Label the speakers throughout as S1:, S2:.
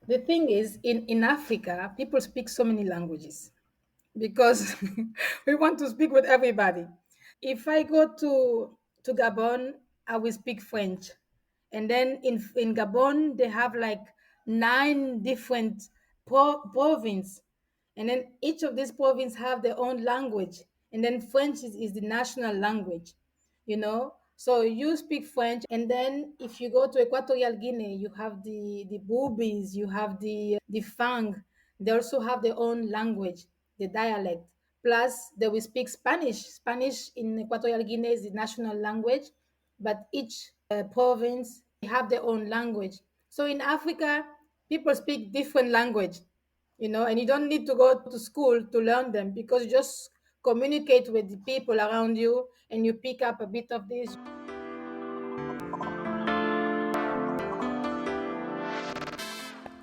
S1: The thing is, in Africa, people speak so many languages because we want to speak with everybody. If I go to Gabon, I will speak French, and then in Gabon they have like nine different province, and then each of these province have their own language, and then French is the national language, So you speak French, and then if you go to Equatorial Guinea, you have the Bubis, you have the Fang. They also have their own language, the dialect. Plus, they will speak Spanish. Spanish in Equatorial Guinea is the national language, but each province have their own language. So in Africa, people speak different language, and you don't need to go to school to learn them because you just communicate with the people around you and you pick up a bit of this.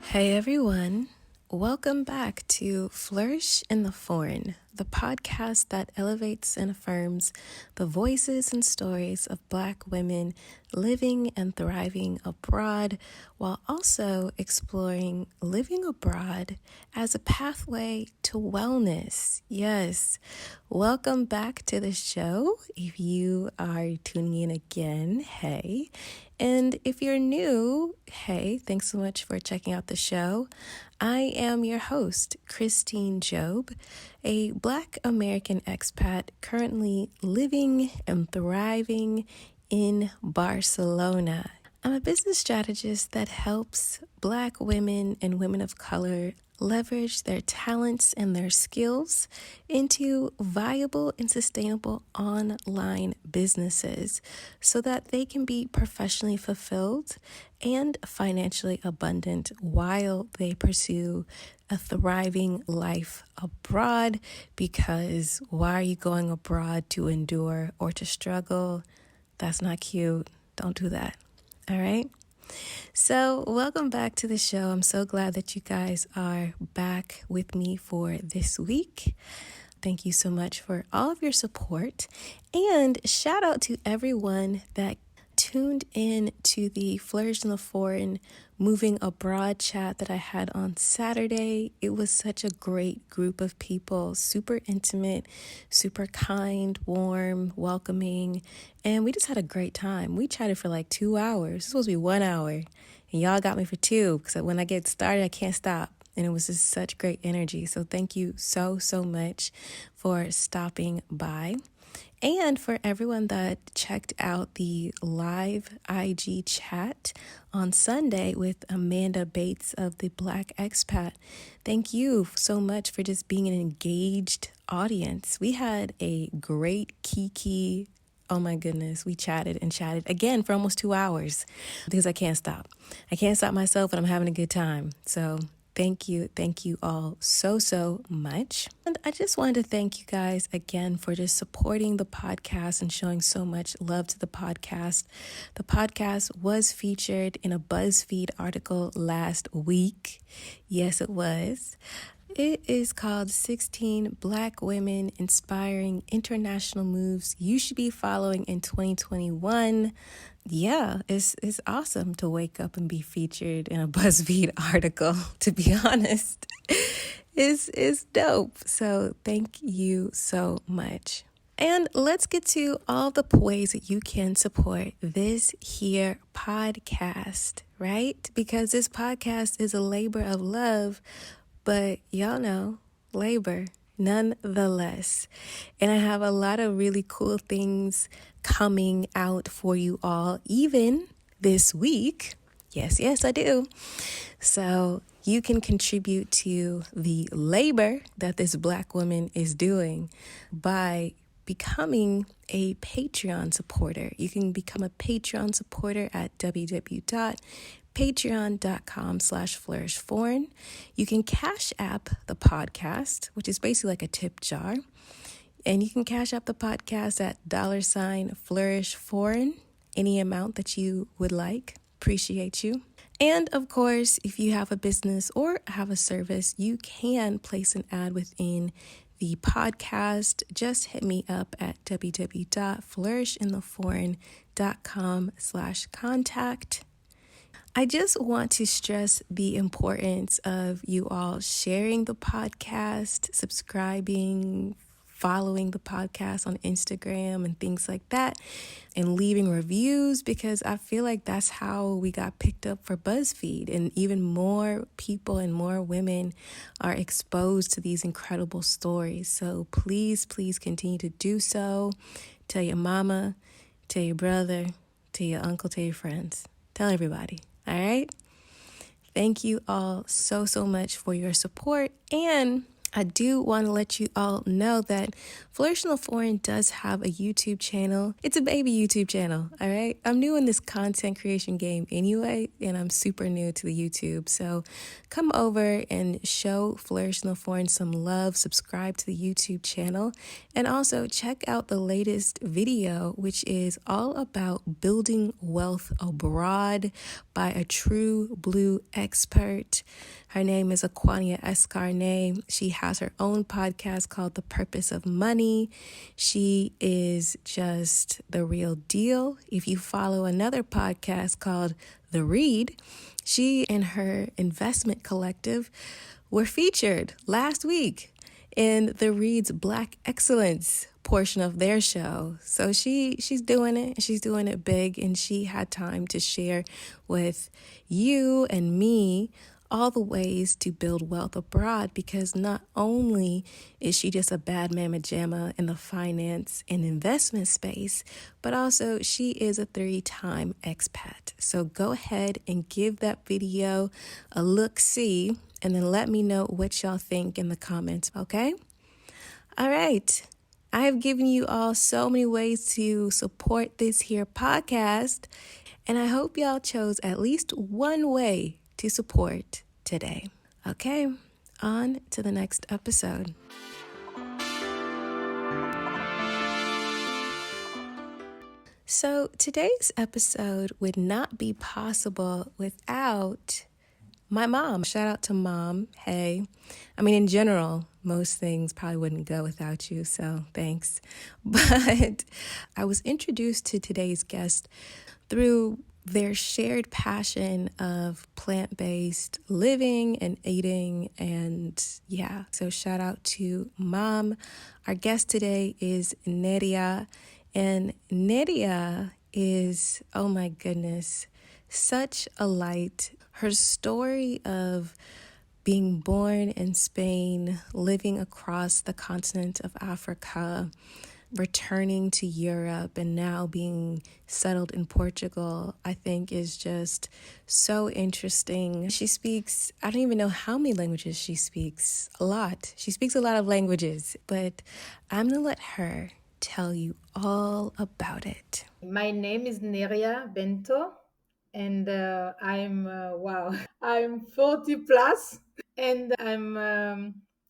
S2: Hey everyone, welcome back to Flourish in the Foreign, the podcast that elevates and affirms the voices and stories of Black women living and thriving abroad while also exploring living abroad as a pathway to wellness. Yes, welcome back to the show. If you are tuning in again, hey. And if you're new, hey, thanks so much for checking out the show. I am your host, Christine Job, a Black American expat currently living and thriving in Barcelona. I'm a business strategist that helps Black women and women of color leverage their talents and their skills into viable and sustainable online businesses so that they can be professionally fulfilled and financially abundant while they pursue a thriving life abroad. Because why are you going abroad to endure or to struggle? That's not cute. Don't do that. All right? So, welcome back to the show. I'm so glad that you guys are back with me for this week. Thank you so much for all of your support. And shout out to everyone that tuned in to the Flourish in the Foreign Moving Abroad chat that I had on Saturday. It was such a great group of people, super intimate, super kind, warm, welcoming, and we just had a great time. We chatted for like 2 hours. It's supposed to be 1 hour, and y'all got me for 2 because when I get started, I can't stop. And it was just such great energy. So thank you so much for stopping by. And for everyone that checked out the live IG chat on Sunday with Amanda Bates of the Black Expat, thank you so much for just being an engaged audience. We had a great kiki. Oh my goodness, we chatted and chatted again for almost 2 hours because I can't stop. I can't stop myself and I'm having a good time. So thank you all so much. And I just wanted to thank you guys again for just supporting the podcast and showing so much love to the podcast. The podcast was featured in a BuzzFeed article last week. Yes, it was. It is called 16 Black Women Inspiring International Moves You Should Be Following in 2021. Yeah, it's awesome to wake up and be featured in a BuzzFeed article, to be honest. It's dope. So thank you so much. And let's get to all the ways that you can support this here podcast, right? Because this podcast is a labor of love, but y'all know, labor nonetheless. And I have a lot of really cool things coming out for you all, even this week. Yes, I do. So you can contribute to the labor that this Black woman is doing by becoming a Patreon supporter. You can become a Patreon supporter at www.patreon.com/flourishforeign. You can Cash App the podcast, which is basically like a tip jar. And you can Cash App the podcast at $flourishforeign. Any amount that you would like. Appreciate you. And of course, if you have a business or have a service, you can place an ad within the podcast. Just hit me up at www.flourishintheforeign.com/contact. I just want to stress the importance of you all sharing the podcast, subscribing, following the podcast on Instagram and things like that, and leaving reviews, because I feel like that's how we got picked up for BuzzFeed, and even more people and more women are exposed to these incredible stories. So please, please continue to do so. Tell your mama, tell your brother, tell your uncle, tell your friends. Tell everybody. All right? Thank you all so, so much for your support. And I do want to let you all know that Flourish in the Foreign does have a YouTube channel. It's a baby YouTube channel, all right? I'm new in this content creation game anyway, and I'm super new to the YouTube. So come over and show Flourish in the Foreign some love, subscribe to the YouTube channel, and also check out the latest video, which is all about building wealth abroad by a true blue expert. Her name is Aquania Escarne. She has her own podcast called The Purpose of Money. She is just the real deal. If you follow another podcast called The Read, she and her investment collective were featured last week in The Read's Black Excellence portion of their show. So she's doing it. She's doing it big, and she had time to share with you and me all the ways to build wealth abroad, because not only is she just a bad mama jamma in the finance and investment space, but also she is a 3-time expat. So go ahead and give that video a look-see, and then let me know what y'all think in the comments, okay? All right. I have given you all so many ways to support this here podcast, and I hope y'all chose at least one way to support today. Okay, on to the next episode. So today's episode would not be possible without my mom. Shout out to Mom. Hey. I mean, in general, most things probably wouldn't go without you, so thanks. But I was introduced to today's guest through their shared passion of plant-based living and eating. And yeah, so shout out to Mom. Our guest today is Neria. And Neria is, oh my goodness, such a light. Her story of being born in Spain, living across the continent of Africa, returning to Europe, and now being settled in Portugal, I think is just so interesting. She speaks, I don't even know how many languages she speaks. A lot. She speaks a lot of languages, but I'm going to let her tell you all about it.
S1: My name is Neria Bento, and I'm 40 plus, and I'm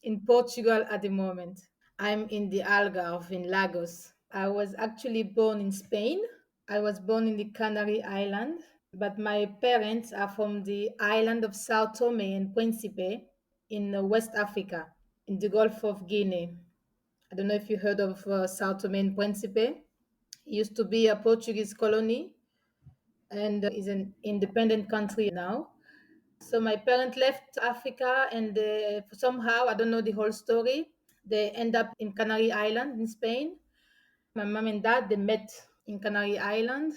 S1: in Portugal at the moment. I'm in the Algarve in Lagos. I was actually born in Spain. I was born in the Canary Island, but my parents are from the island of São Tomé and Príncipe in West Africa, in the Gulf of Guinea. I don't know if you heard of São Tomé and Príncipe. It used to be a Portuguese colony and is an independent country now. So my parents left Africa, and somehow, I don't know the whole story, they end up in Canary Island in Spain. My mom and dad, they met in Canary Island.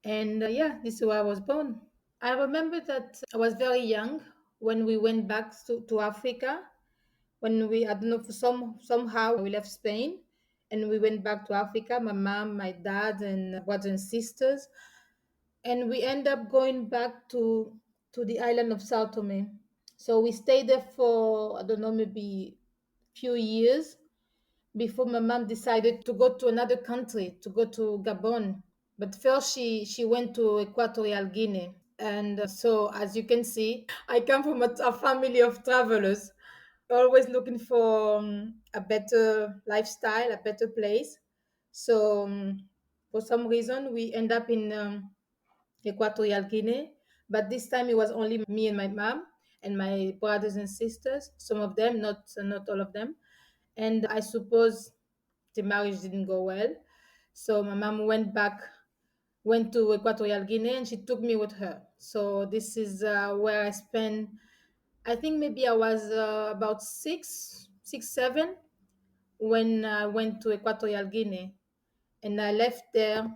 S1: And yeah, this is where I was born. I remember that I was very young when we went back to Africa. When we, I don't know, somehow we left Spain and we went back to Africa, my mom, my dad, and brothers and sisters. And we end up going back to the island of Sao Tome. So we stayed there for, I don't know, maybe few years before my mom decided to go to another country, to go to Gabon. But first, she went to Equatorial Guinea. And so, as you can see, I come from a family of travelers, always looking for a better lifestyle, a better place. So, for some reason, we end up in Equatorial Guinea. But this time, it was only me and my mom and my brothers and sisters. Some of them, not all of them. And I suppose the marriage didn't go well. So my mom went back went to Equatorial Guinea, and she took me with her. So this is where I spent. I think maybe I was about six, seven when I went to Equatorial Guinea, and I left there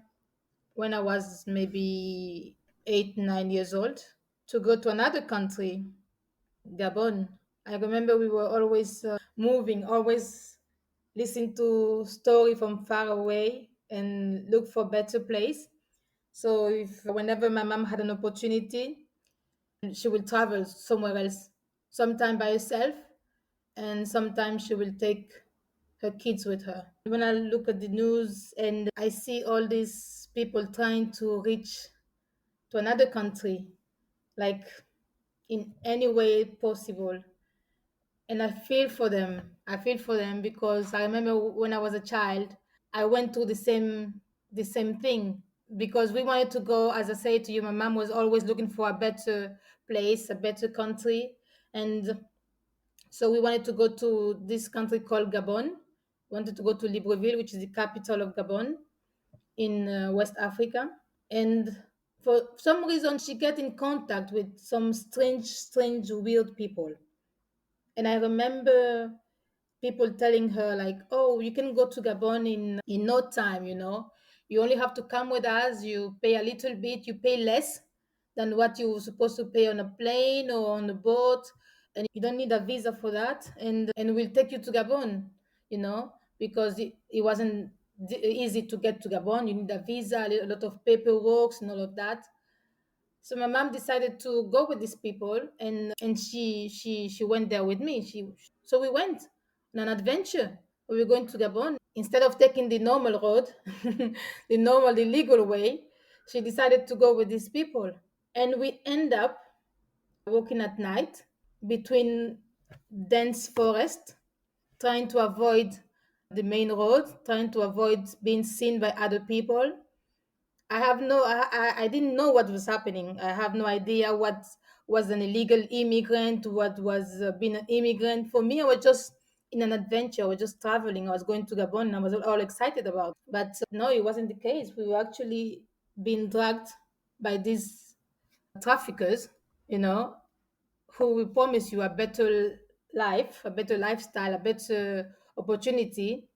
S1: when I was maybe 8, 9 years old to go to another country, Gabon. I remember we were always moving, always listen to story from far away and look for better place. So if whenever my mom had an opportunity, she will travel somewhere else, sometime by herself, and sometimes she will take her kids with her. When I look at the news and I see all these people trying to reach to another country, like in any way possible, and I feel for them. I feel for them because I remember when I was a child, I went through the same thing because we wanted to go. As I say to you, my mom was always looking for a better place, a better country, and so we wanted to go to this country called Gabon. We wanted to go to Libreville, which is the capital of Gabon in West Africa. And for some reason, she get in contact with some strange, weird people. And I remember people telling her like, "Oh, you can go to Gabon in no time. You only have to come with us. You pay a little bit. You pay less than what you're supposed to pay on a plane or on a boat, and you don't need a visa for that. And we'll take you to Gabon. Because it wasn't easy to get to Gabon. You need a visa, a lot of paperwork, and all of that." So my mom decided to go with these people, and she went there with me. So we went on an adventure. We were going to Gabon. Instead of taking the normal road, the legal way, she decided to go with these people. And we end up walking at night between dense forest, trying to avoid the main road, trying to avoid being seen by other people. I didn't know what was happening. I have no idea what was an illegal immigrant, what was being an immigrant. For me, I was just in an adventure. I was just traveling. I was going to Gabon and I was all excited about. But no, it wasn't the case. We were actually being dragged by these traffickers, you know, who will promise you a better life, a better lifestyle, a better opportunity.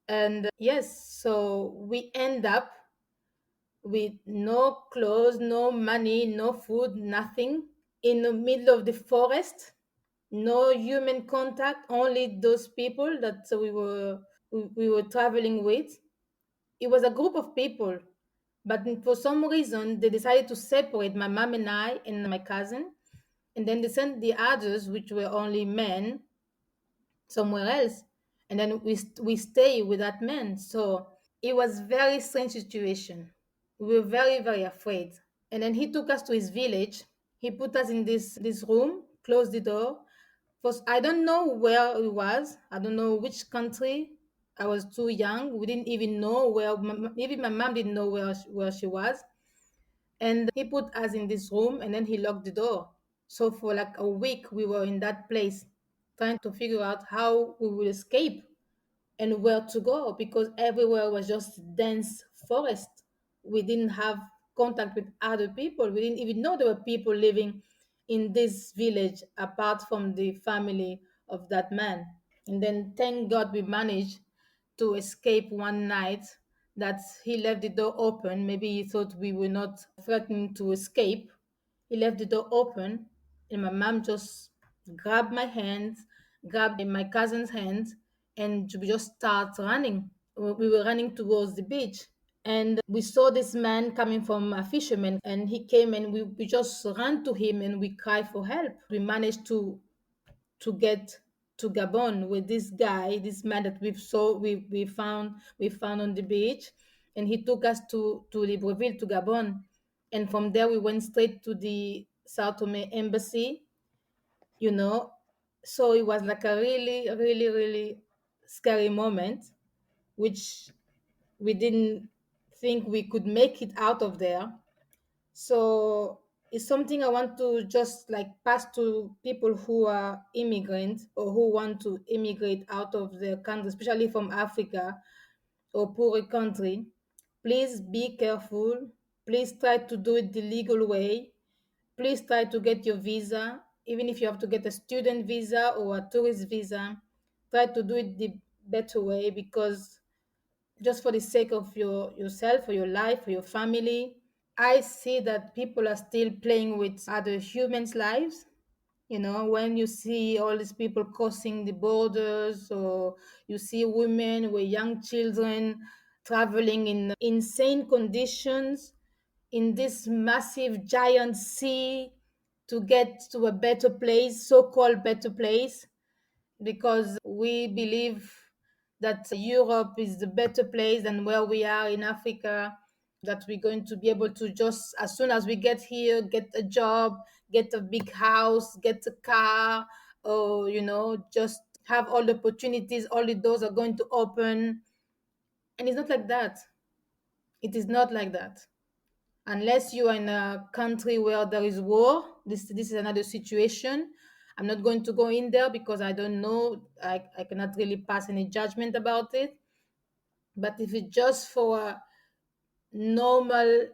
S1: And yes, so we end up with no clothes, no money, no food, nothing, in the middle of the forest, no human contact, only those people that we were traveling with. It was a group of people, but for some reason they decided to separate my mom and I and my cousin, and then they sent the others, which were only men, somewhere else, and then we stay with that man. So it was very strange situation. We were very, very afraid. And then he took us to his village. He put us in this room, closed the door. First, I don't know where it was. I don't know which country. I was too young. We didn't even know where. Even my mom didn't know where she was. And he put us in this room, and then he locked the door. So for like a week, we were in that place, trying to figure out how we will escape and where to go because everywhere was just dense forest. We didn't have contact with other people. We didn't even know there were people living in this village apart from the family of that man. And then thank God we managed to escape one night, that he left the door open. Maybe he thought we were not threatening to escape. He left the door open, and my mom just grabbed my hand, grabbed my cousin's hand, and we just start running. We were running towards the beach, and we saw this man coming from a fisherman, and he came, and we just ran to him and we cried for help. We managed to get to Gabon with this guy, this man that we found on the beach, and he took us to Libreville, to Gabon, and from there we went straight to the Sao Tome embassy. You know, so it was like a really, really, really scary moment, which we didn't think we could make it out of there. So it's something I want to just like pass to people who are immigrants or who want to immigrate out of their country, especially from Africa or poorer country. Please be careful. Please try to do it the legal way. Please try to get your visa, even if you have to get a student visa or a tourist visa. Try to do it the better way, because just for the sake of yourself, or your life, or your family. I see that people are still playing with other humans' lives. When you see all these people crossing the borders, or you see women with young children traveling in insane conditions in this massive giant sea to get to a better place, so-called better place, because we believe that Europe is the better place than where we are in Africa, that we're going to be able to just, as soon as we get here, get a job, get a big house, get a car, or, just have all the opportunities, all the doors are going to open. And it's not like that. It is not like that. Unless you are in a country where there is war, this is another situation. I'm not going to go in there because I don't know. I cannot really pass any judgment about it. But if it's just for a normal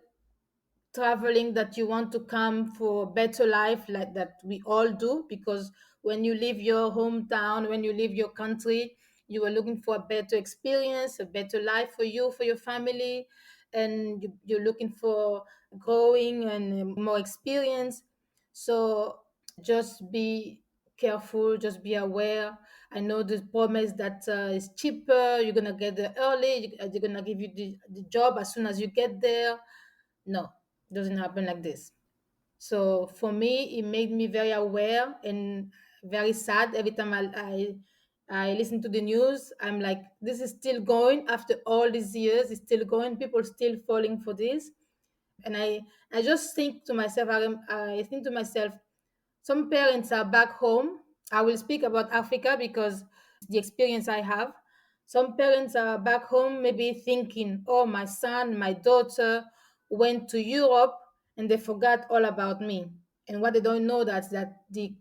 S1: traveling, that you want to come for a better life, like that we all do, because when you leave your hometown, when you leave your country, you are looking for a better experience, a better life for you, for your family, and you're looking for growing and more experience. So just be careful, just be aware. I know the promise that is cheaper, you're gonna get there early, they're gonna give you the job as soon as you get there. No, doesn't happen like this. So for me, it made me very aware and very sad every time I listen to the news. I'm like, this is still going after all these years. It's still going. People still falling for this. And I just think to myself, I think to myself, some parents are back home. I will speak about Africa because the experience I have. Some parents are back home, maybe thinking, oh, my son, my daughter went to Europe and they forgot all about me. And what they don't know that the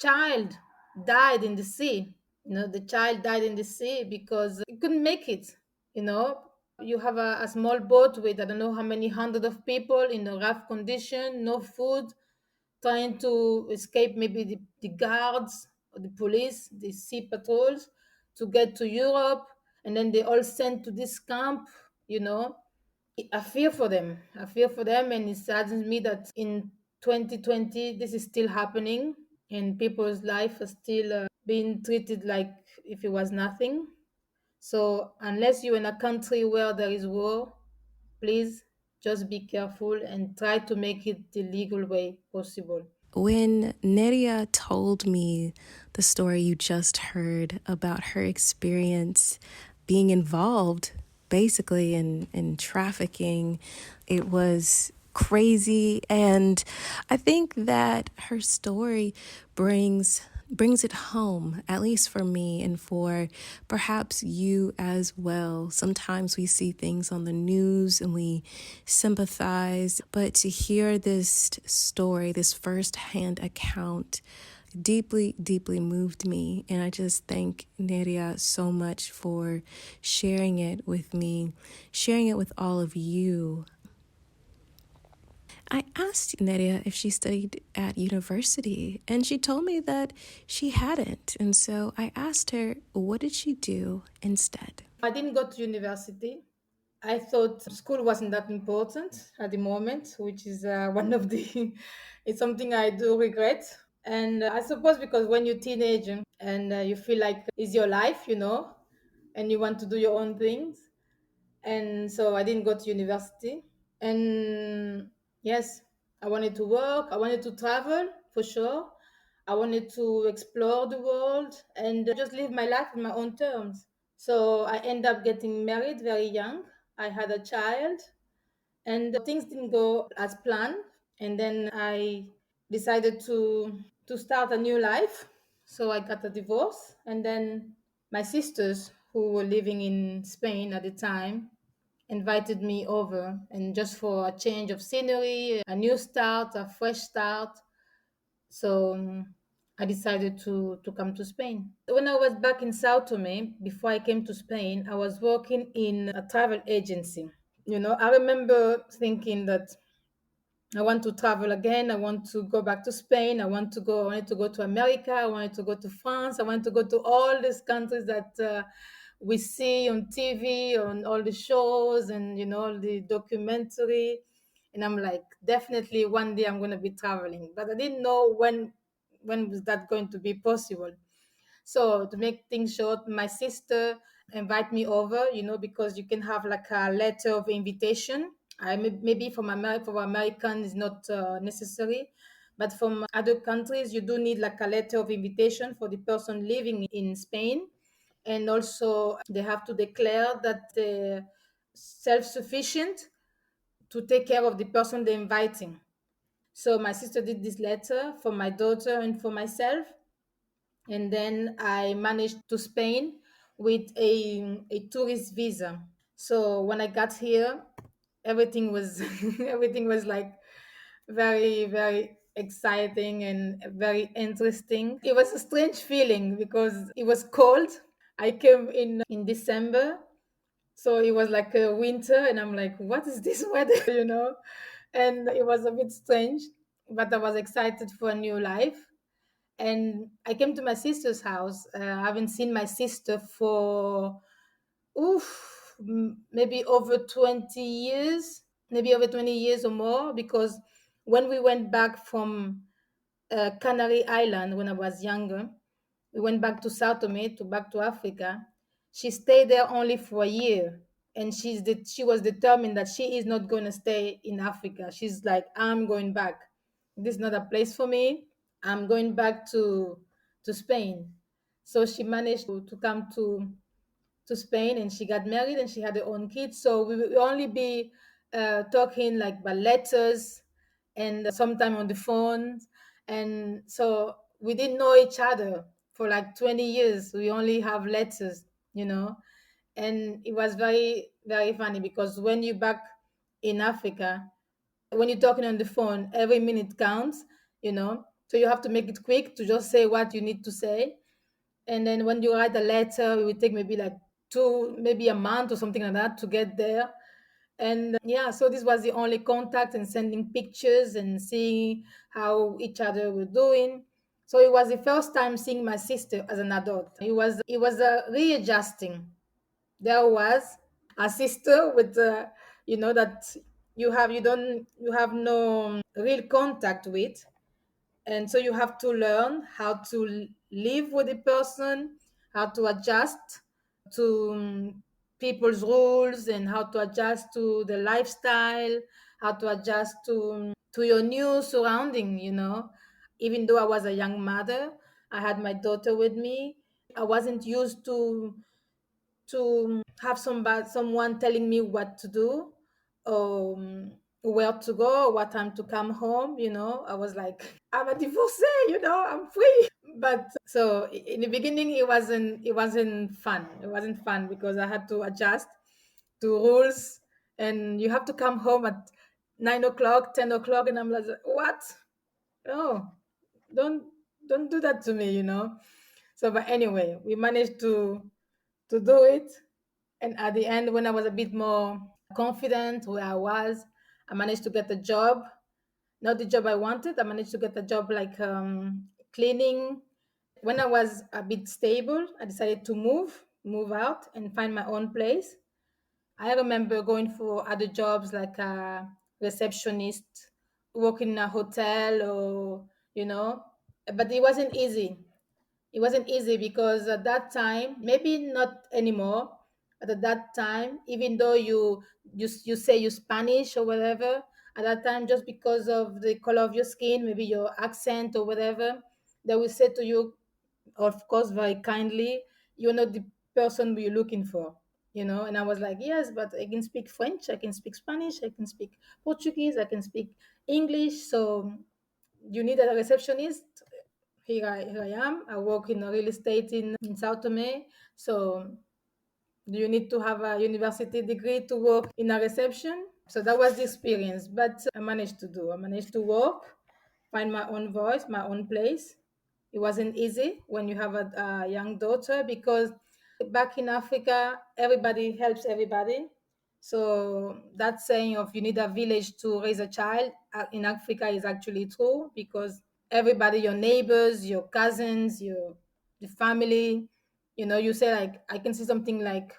S1: child died in the sea. The child died in the sea because he couldn't make it. You know, you have a small boat with I don't know how many hundred of people in a rough condition, no food, trying to escape maybe the guards or the police, the sea patrols, to get to Europe. And then they all sent to this camp, you know. I fear for them. I fear for them. And it saddens me that in 2020, this is still happening and people's life are still being treated like if it was nothing. So, unless you're in a country where there is war, please just be careful and try to make it the legal way possible.
S2: When Neria told me the story you just heard about her experience being involved basically in trafficking, it was crazy. And I think that her story brings it home, at least for me and for perhaps you as well. Sometimes we see things on the news and we sympathize, but to hear this story, this firsthand account, deeply, deeply moved me. And I just thank Neria so much for sharing it with me, sharing it with all of you. I asked Neria if she studied at university, and she told me that she hadn't. And so I asked her, what did she do instead?
S1: I didn't go to university. I thought school wasn't that important at the moment, which is one of the, it's something I do regret. And I suppose because when you're teenage and you feel like it's your life, and you want to do your own things. And so I didn't go to university. And yes, I wanted to work, I wanted to travel for sure. I wanted to explore the world and just live my life on my own terms. So I ended up getting married very young. I had a child and things didn't go as planned. And then I decided to start a new life. So I got a divorce, and then my sisters who were living in Spain at the time invited me over, and just for a change of scenery, a new start, a fresh start. So I decided to come to Spain. When I was back in Sao Tome, before I came to Spain, I was working in a travel agency. I remember thinking that I want to travel again. I want to go back to Spain. I wanted to go to America. I wanted to go to France. I wanted to go to all these countries that we see on TV, on all the shows, and all the documentary. And I'm like, definitely one day I'm going to be traveling, but I didn't know when was that going to be possible. So to make things short, my sister invited me over, because you can have like a letter of invitation. Maybe for American is not necessary, but from other countries you do need like a letter of invitation for the person living in Spain, and also they have to declare that they're self-sufficient to take care of the person they're inviting. So my sister did this letter for my daughter and for myself, and then I managed to Spain with a tourist visa. So when I got here, everything was everything was like very, very exciting and very interesting. It was a strange feeling because it was cold. I came in December, so it was like a winter, and I'm like, what is this weather, And it was a bit strange, but I was excited for a new life. And I came to my sister's house. I haven't seen my sister for maybe over 20 years, maybe over 20 years or more, because when we went back from Canary Island when I was younger, we went back to Sao Tome, back to Africa. She stayed there only for a year, and she was determined that she is not going to stay in Africa. She's like, I'm going back. This is not a place for me. I'm going back to Spain. So she managed to come to Spain, and she got married and she had her own kids. So we will only be talking like by letters and sometime on the phone. And so we didn't know each other for like 20 years. We only have letters, you know. And it was very, very funny because when you're back in Africa, when you're talking on the phone, every minute counts, you know. So you have to make it quick to just say what you need to say, and then when you write a letter, it will take maybe like maybe a month or something like that to get there. And yeah, so this was the only contact, and sending pictures and seeing how each other were doing. So it was the first time seeing my sister as an adult. It was readjusting. There was a sister with that you have no real contact with, and so you have to learn how to live with the person, how to adjust to people's rules, and how to adjust to the lifestyle, how to adjust to your new surrounding, even though I was a young mother, I had my daughter with me. I wasn't used to have someone telling me what to do, um, where to go, what time to come home. I was like, I'm a divorcee, I'm free. But so in the beginning, it wasn't fun. It wasn't fun because I had to adjust to rules, and you have to come home at 9 o'clock, 10 o'clock, and I'm like, what? Oh, don't don't do that to me. So, but anyway, we managed to do it. And at the end, when I was a bit more confident where I was, I managed to get a job. Not the job I wanted. I managed to get a job like cleaning. When I was a bit stable, I decided to move out, and find my own place. I remember going for other jobs like a receptionist, working in a hotel, or but it wasn't easy. It wasn't easy because at that time, maybe not anymore, but at that time, even though you say you Spanish or whatever, at that time, just because of the color of your skin, maybe your accent or whatever, they will say to you, of course, very kindly, you're not the person you're looking for. And I was like, yes, but I can speak French, I can speak Spanish, I can speak Portuguese, I can speak English. So you need a receptionist. Here I am. I work in real estate in Sao Tome. So do you need to have a university degree to work in a reception? So that was the experience. But I managed to work, find my own voice, my own place. It wasn't easy when you have a young daughter because back in Africa, everybody helps everybody. So that saying of you need a village to raise a child in Africa is actually true, because everybody, your neighbors, your cousins, your the family, you say like, I can see something like,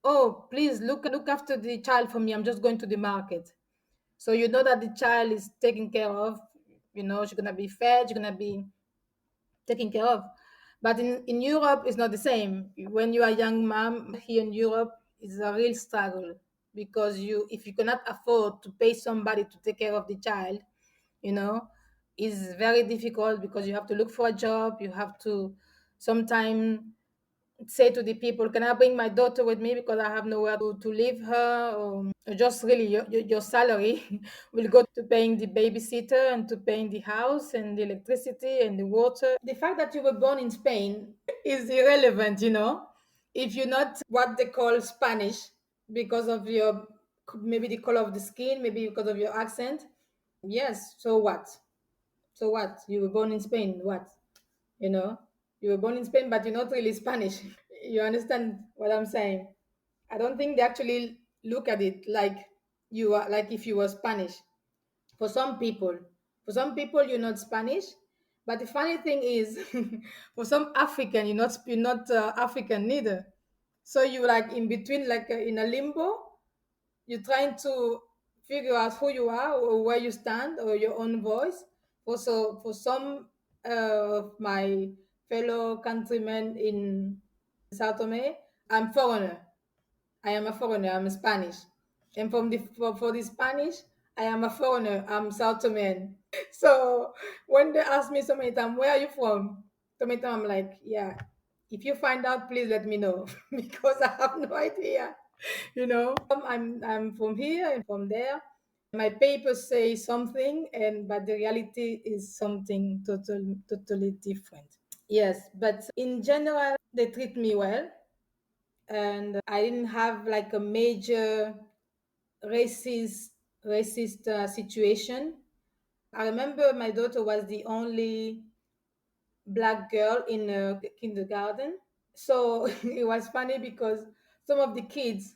S1: oh, please look after the child for me. I'm just going to the market. So you know that the child is taken care of. She's gonna be fed. She's gonna be taken care of. But in Europe, it's not the same. When you are a young mom here in Europe, it's a real struggle, because if you cannot afford to pay somebody to take care of the child, you know, it's very difficult, because you have to look for a job. You have to sometimes say to the people, can I bring my daughter with me because I have nowhere to leave her? Or just really your salary will go to paying the babysitter and to paying the house and the electricity and the water. The fact that you were born in Spain is irrelevant, if you're not what they call Spanish, because of your, maybe the color of the skin, maybe because of your accent. Yes, so what? So what? You were born in Spain, what? You know, you were born in Spain, but you're not really Spanish. You understand what I'm saying? I don't think they actually look at it like you are, like if you were Spanish. For some people, you're not Spanish. But the funny thing is, for some African, you're not African neither. So you like in between, like in a limbo. You're trying to figure out who you are or where you stand or your own voice. Also, for some of my fellow countrymen in Sao Tome, I'm foreigner. I am a foreigner. I'm Spanish. And for the Spanish, I am a foreigner. I'm South Tomean. So when they ask me so many times, where are you from? So many times I'm like, yeah. If you find out, please let me know because I have no idea. I'm from here and from there. My papers say something, but the reality is something totally different. Yes, but in general, they treat me well, and I didn't have like a major racist situation. I remember my daughter was the only black girl in kindergarten. So it was funny because some of the kids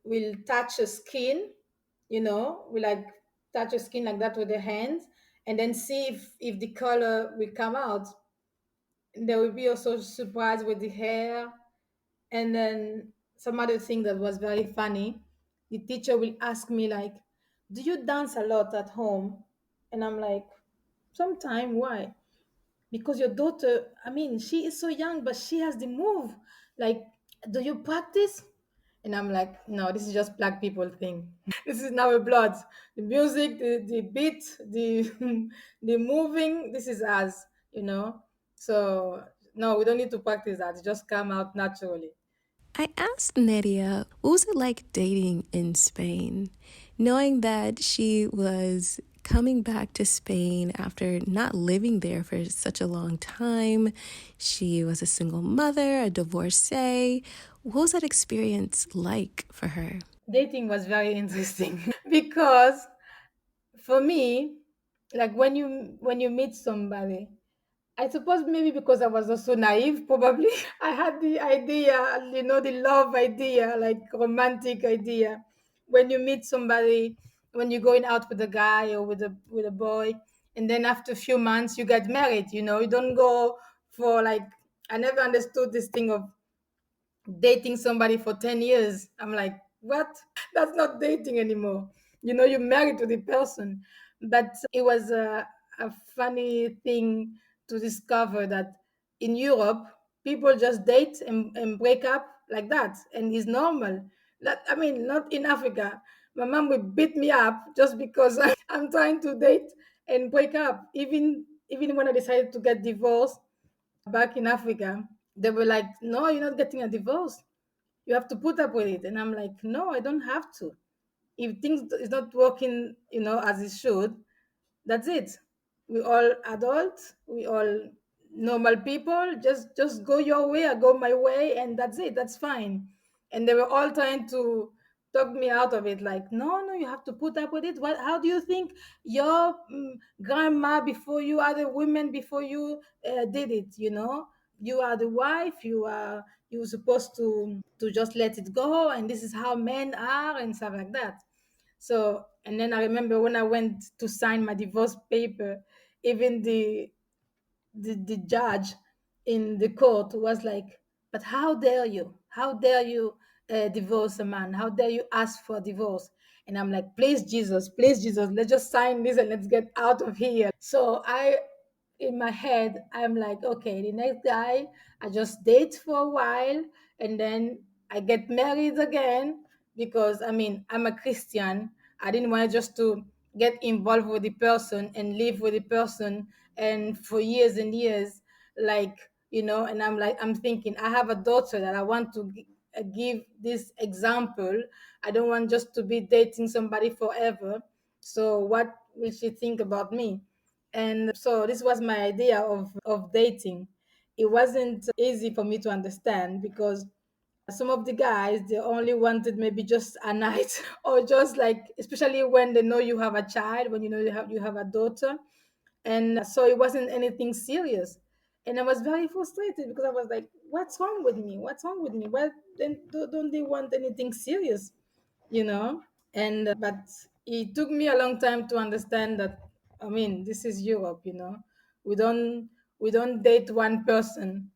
S1: will touch a skin, will like touch a skin like that with their hands, and then see if the color will come out. And they will be also surprised with the hair. And then some other thing that was very funny, the teacher will ask me like, do you dance a lot at home? And I'm like, sometime. Why? Because your daughter, I mean, she is so young, but she has the move. Like, do you practice? And I'm like, no, this is just black people thing. This is our blood. The music, the beat, the the moving, this is us. So no, we don't need to practice that. It just come out naturally.
S2: I asked Neria, what was it like dating in Spain? Knowing that she was coming back to Spain after not living there for such a long time. She was a single mother, a divorcee. What was that experience like for her?
S1: Dating was very interesting because for me, like when you meet somebody, I suppose maybe because I was also naive, probably. I had the idea, the love idea, like romantic idea. When you meet somebody, when you're going out with a guy or with a boy, and then after a few months you get married, you don't go for like, I never understood this thing of dating somebody for 10 years. I'm like, what? That's not dating anymore. You're married to the person. But it was a funny thing to discover that in Europe, people just date and break up like that. And it's normal. I mean, not in Africa. My mom would beat me up just because I'm trying to date and break up. Even when I decided to get divorced back in Africa, they were like, no, you're not getting a divorce. You have to put up with it. And I'm like, no, I don't have to. If things is not working, as it should, that's it. We all adults, we all normal people. Just go your way, I go my way, and that's it. That's fine. And they were all trying to talk me out of it, like, no, you have to put up with it. What? How do you think your grandma before you, other women before you did it? you are the wife, you're supposed to just let it go, and this is how men are and stuff like that. So, and then I remember when I went to sign my divorce paper, even the judge in the court was like, but how dare you, how dare you divorce a man, how dare you ask for divorce? And I'm like, please Jesus, let's just sign this and let's get out of here. So I, in my head, I'm like, okay, the next guy I just date for a while, and then I get married again, because I mean, I'm a Christian. I didn't want just to get involved with the person and live with the person and for years and years, like, and I'm like, I'm thinking, I have a daughter that I want to give this example. I don't want just to be dating somebody forever. So what will she think about me? And so this was my idea of dating. It wasn't easy for me to understand, because some of the guys, they only wanted maybe just a night or just like, especially when they know you have a child, when you have a daughter. And so it wasn't anything serious. And I was very frustrated, because I was like, what's wrong with me, what's wrong with me? Well, then don't they want anything serious, you know? And but it took me a long time to understand that, I mean, this is Europe, we don't we don't date one person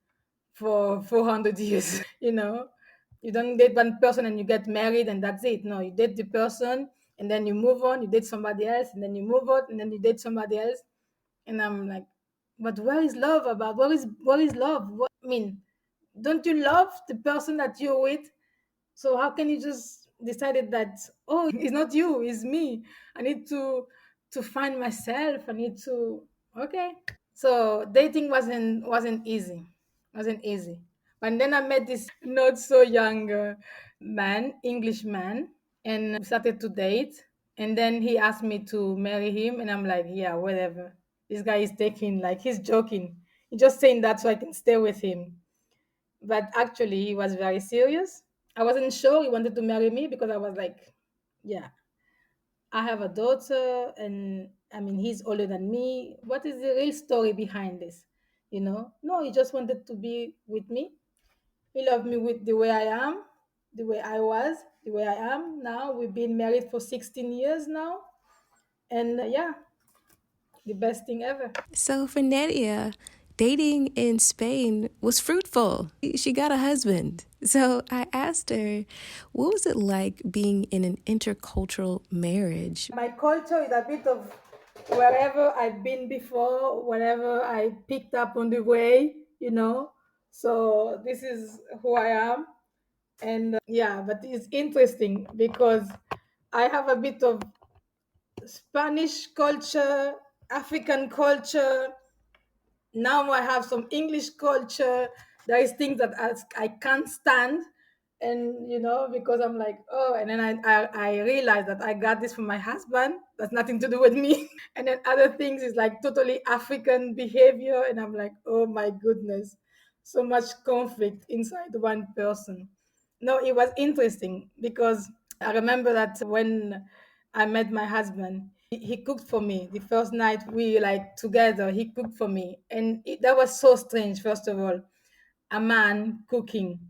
S1: for 400 years. You don't date one person and you get married and that's it. No, you date the person and then you move on, you date somebody else, and then you move on and then you date somebody else. And I'm like, but where is love about? Where is love? I mean, don't you love the person that you're with? So how can you just decided that, oh, it's not you, it's me? I need to find myself. I need to, okay. So dating wasn't easy. Wasn't easy. But then I met this not so young man, English man, and we started to date. And then he asked me to marry him, and I'm like, yeah, whatever. This guy is taking, like, he's joking. He's just saying that so I can stay with him. But actually, he was very serious. I wasn't sure he wanted to marry me, because I was like, yeah, I have a daughter, and I mean, he's older than me. What is the real story behind this? No, he just wanted to be with me. He loved me with the way I am, the way I was, the way I am now. We've been married for 16 years now. And yeah, the best thing ever.
S2: So for Neria, dating in Spain was fruitful. She got a husband. So I asked her, what was it like being in an intercultural marriage?
S1: My culture is a bit of wherever I've been before, whatever I picked up on the way. So this is who I am. And yeah, but it's interesting because I have a bit of Spanish culture, African culture. Now I have some English culture. There is things that I can't stand, and because I'm like, oh, and then I realize that I got this from my husband. That's nothing to do with me. And then other things is like totally African behavior, and I'm like, oh my goodness, so much conflict inside one person. No, it was interesting because I remember that when I met my husband, he cooked for me. The first night we like together, he cooked for me. And that was so strange, first of all, a man cooking.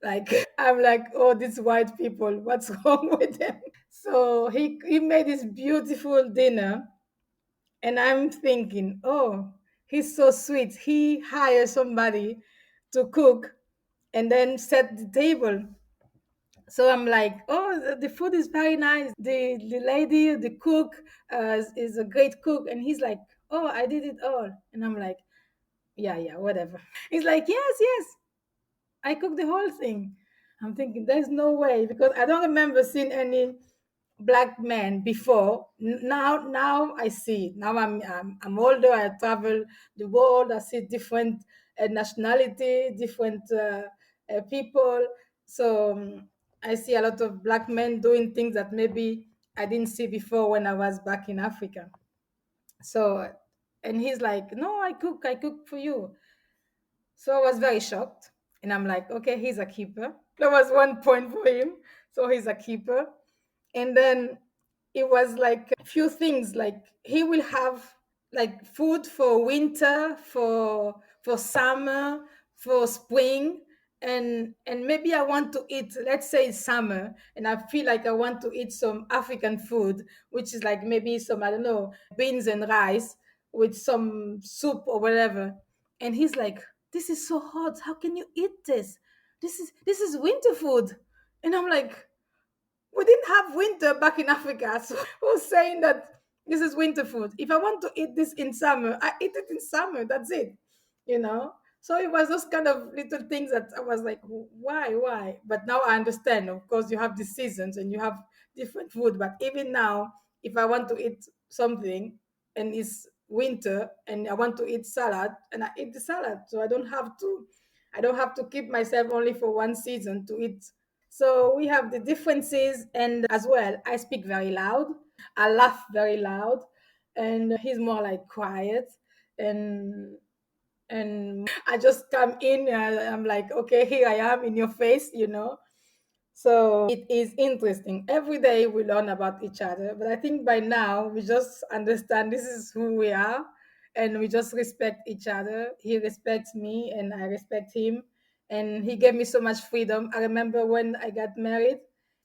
S1: Like, I'm like, oh, these white people, what's wrong with them? So he made this beautiful dinner. And I'm thinking, oh, he's so sweet. He hired somebody to cook and then set the table. So I'm like, oh, the food is very nice. The lady, the cook, is a great cook. And he's like, oh, I did it all. And I'm like, yeah, yeah, whatever. He's like, yes, yes, I cooked the whole thing. I'm thinking, there's no way, because I don't remember seeing any black men before. Now I see. Now I'm older. I travel the world. I see different nationality, different people. So I see a lot of black men doing things that maybe I didn't see before when I was back in Africa. So, and he's like, no, I cook for you. So I was very shocked. And I'm like, okay, he's a keeper. That was 1 point for him. So he's a keeper. And then it was like a few things, like he will have like food for winter, for summer, for spring, and maybe I want to eat, let's say it's summer, and I feel like I want to eat some African food, which is like maybe some, I don't know, beans and rice with some soup or whatever. And he's like, this is so hot, how can you eat this? This is winter food. And I'm like, we didn't have winter back in Africa. So who's saying that this is winter food? If I want to eat this in summer, I eat it in summer. That's it, you know? So it was those kind of little things that I was like, why? But now I understand. Of course, you have the seasons and you have different food. But even now, if I want to eat something and it's winter and I want to eat salad, and I eat the salad. So I don't have to keep myself only for one season to eat. So we have the differences, and as well, I speak very loud. I laugh very loud, and he's more like quiet. And I just come in, and I'm like, okay, here I am in your face. So it is interesting. Every day we learn about each other, but I think by now we just understand this is who we are, and we just respect each other. He respects me, and I respect him, and he gave me so much freedom. I remember when I got married,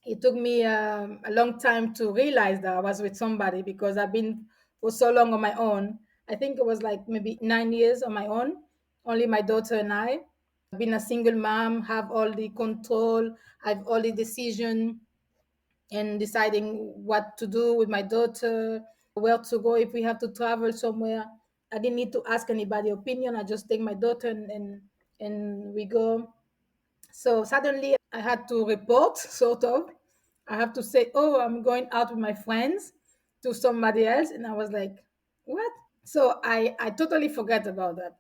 S1: it took me a long time to realize that I was with somebody, because I've been for so long on my own. I think it was like maybe 9 years on my own, only my daughter and I. Been a single mom, have all the control, have all the decision, and deciding what to do with my daughter, where to go if we have to travel somewhere. I didn't need to ask anybody opinion. I just take my daughter, and we go. So suddenly I had to report, sort of. I have to say, oh, I'm going out with my friends, to somebody else. And I was like, what? So I totally forget about that.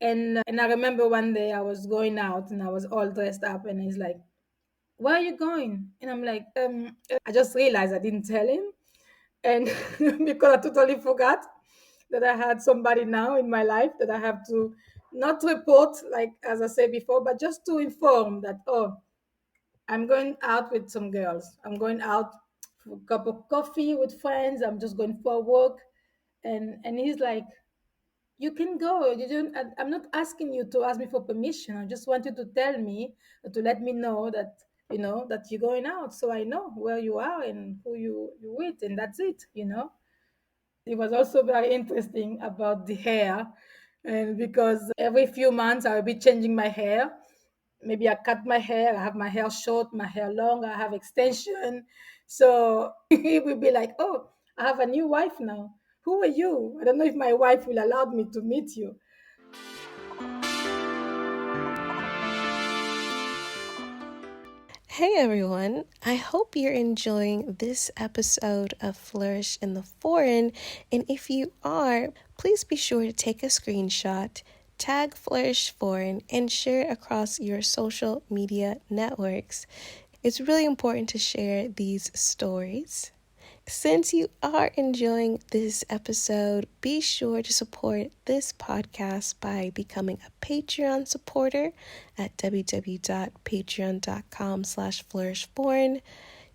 S1: And I remember one day I was going out and I was all dressed up, and he's like, where are you going? And I'm like, I just realized I didn't tell him. And because I totally forgot that I had somebody now in my life that I have to not report, like as I said before, but just to inform that, oh, I'm going out with some girls. I'm going out for a cup of coffee with friends. I'm just going for a walk. And he's like, you can go. You don't. I'm not asking you to ask me for permission. I just want you to tell me, to let me know that that you're going out, so I know where you are and who you with, and that's it. It was also very interesting about the hair, and because every few months I will be changing my hair. Maybe I cut my hair, I have my hair short, my hair long, I have extension. So he will be like, oh, I have a new wife now. Who are you? I don't know if my wife will allow me to meet you.
S2: Hey everyone, I hope you're enjoying this episode of Flourish in the Foreign. And if you are, please be sure to take a screenshot, tag Flourish Foreign, and share it across your social media networks. It's really important to share these stories. Since you are enjoying this episode, be sure to support this podcast by becoming a Patreon supporter at www.patreon.com/flourishforeign,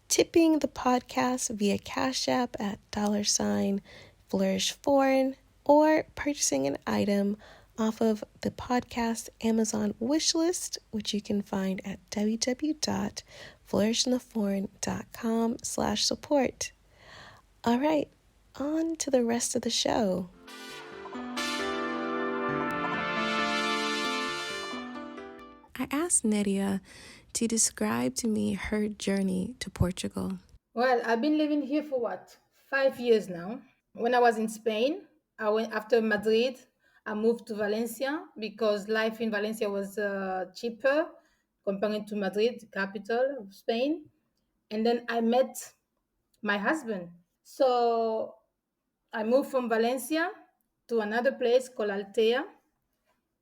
S2: tipping the podcast via Cash App at $flourishforeign, or purchasing an item off of the podcast Amazon wishlist, which you can find at www.flourishintheforeign.com/support. All right, on to the rest of the show. I asked Neria to describe to me her journey to Portugal.
S1: Well, I've been living here for what, 5 years now. When I was in Spain, I went after Madrid. I moved to Valencia because life in Valencia was cheaper comparing to Madrid, the capital of Spain. And then I met my husband. So I moved from Valencia to another place called Altea.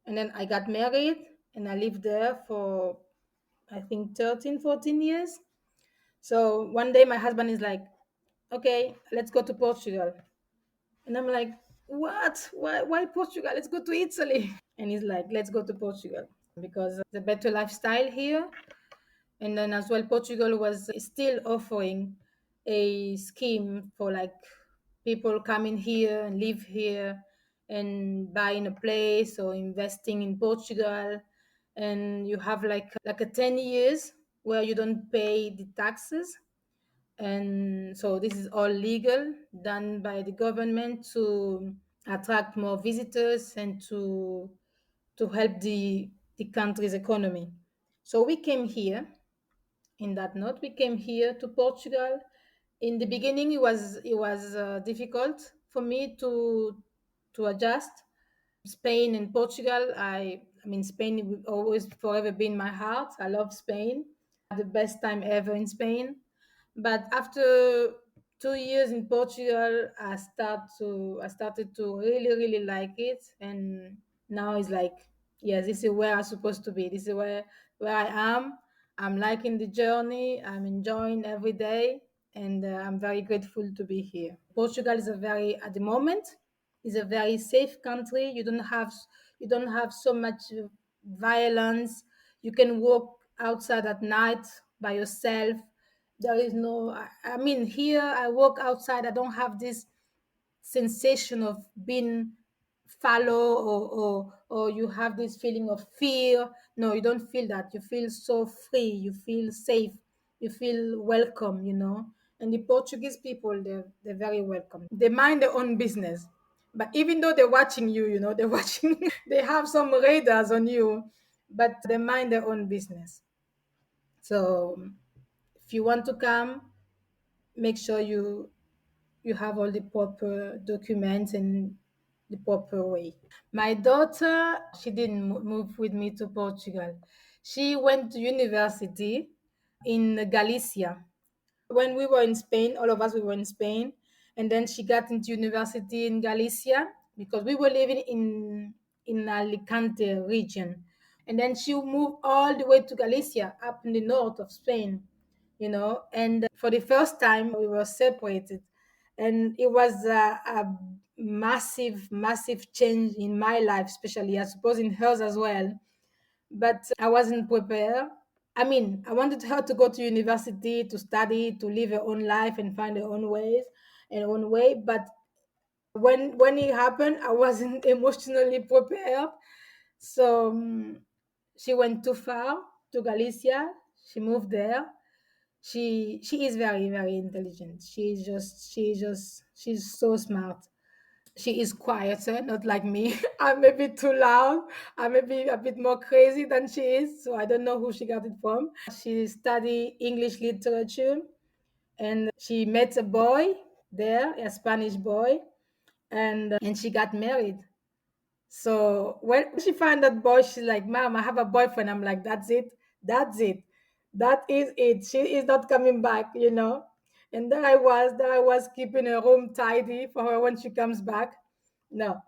S1: And then I got married and I lived there for, I think, 13, 14 years. So one day my husband is like, okay, let's go to Portugal. And I'm like, what? Why Portugal? Let's go to Italy. And he's like, let's go to Portugal because the better lifestyle here. And then as well, Portugal was still offering a scheme for like people coming here and live here and buying a place or investing in Portugal. and you have like a 10 years where you don't pay the taxes. And so this is all legal, done by the government to attract more visitors and to help the country's economy. So we came here. In that note, we came here to Portugal. In the beginning, it was difficult for me to adjust. Spain and Portugal. I mean, Spain will always forever be in my heart. I love Spain. I had the best time ever in Spain. But after 2 years in Portugal, I started to really like it, and now it's like, yes, this is where I'm supposed to be. This is where I am. I'm liking the journey. I'm enjoying every day, and I'm very grateful to be here. Portugal is a very, at the moment, is a very safe country. You don't have so much violence. You can walk outside at night by yourself. There is no. I mean, here I walk outside. I don't have this sensation of being follow, or you have this feeling of fear. No, you don't feel that. You feel so free, you feel safe, you feel welcome, and the Portuguese people, they're very welcome. They mind their own business, but even though they're watching you, they're watching. They have some radars on you, but they mind their own business. So if you want to come, make sure you have all the proper documents and the proper way. My daughter, she didn't move with me to Portugal. She went to university in Galicia. When we were in Spain, all of us, we were in Spain, and then she got into university in Galicia because we were living in Alicante region, and then she moved all the way to Galicia, up in the north of Spain, and for the first time we were separated, and it was a massive change in my life, especially, I suppose, in hers as well. But I wasn't prepared. I mean, I wanted her to go to university, to study, to live her own life and find her own ways and own way. But when it happened, I wasn't emotionally prepared. So she went too far to Galicia. She moved there. She is very intelligent. She's so smart. She is quieter, not like me. I'm maybe too loud. I'm maybe a bit more crazy than she is. So I don't know who she got it from. She studied English literature, and she met a boy there, a Spanish boy, and she got married. So when she found that boy, she's like, "Mom, I have a boyfriend." I'm like, "That's it. That's it. That is it. She is not coming back." And there I was keeping her room tidy for her when she comes back. No,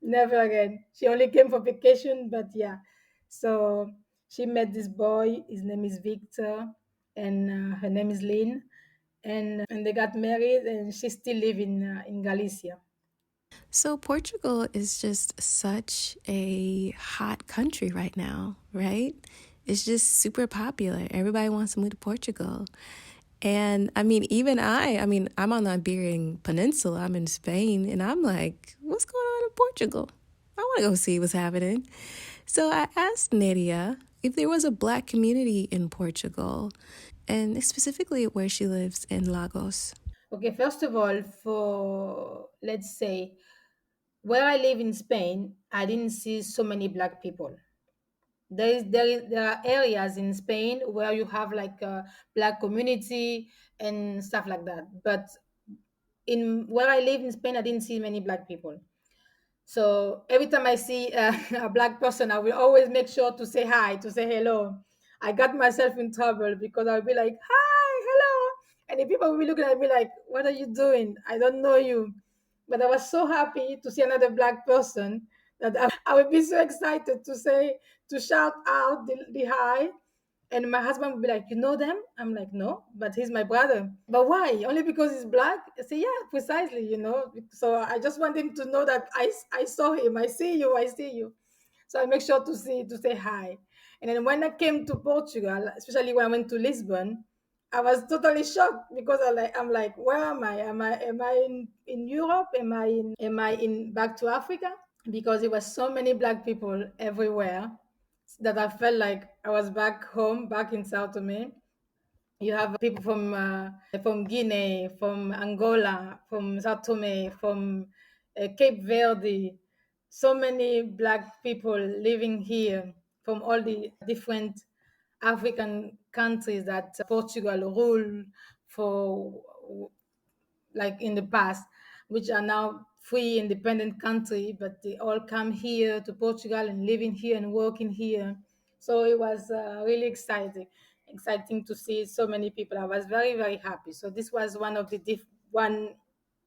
S1: never again. She only came for vacation, but yeah. So she met this boy. His name is Victor, and her name is Lynn, and they got married, and she still live in Galicia.
S2: So, Portugal is just such a hot country right now, right? It's just super popular. Everybody wants to move to Portugal. And I mean, even I mean, I'm on the Iberian Peninsula, I'm in Spain, and I'm like, what's going on in Portugal? I want to go see what's happening. So I asked Neria if there was a black community in Portugal, and specifically where she lives in Lagos.
S1: Okay, first of all, for let's say where I live in Spain, I didn't see so many black people. There are areas in Spain where you have like a black community and stuff like that. But in where I live in Spain, I didn't see many black people. So every time I see a black person, I will always make sure to say hi, to say hello. I got myself in trouble because I'll be like, "Hi, hello," and the people will be looking at me like, "What are you doing? I don't know you." But I was so happy to see another black person that I would be so excited to shout out the hi. And my husband would be like, "You know them?" I'm like, "No, but he's my brother." "But why? Only because he's black?" I say, "Yeah, precisely. So I just want him to know that I saw him. I see you. I see you." So I make sure to say hi. And then when I came to Portugal, especially when I went to Lisbon, I was totally shocked because I'm like, where am I? Am I in Europe? Am I in back to Africa? Because there was so many black people everywhere. that I felt like I was back home, back in São Tomé. You have people from Guinea, from Angola, from Sao Tome, from Cape Verde. So many black people living here from all the different African countries that Portugal ruled for, like in the past, which are now free, independent country, but they all come here to Portugal and living here and working here. So it was really exciting to see so many people. I was very, very happy. So this was one of the one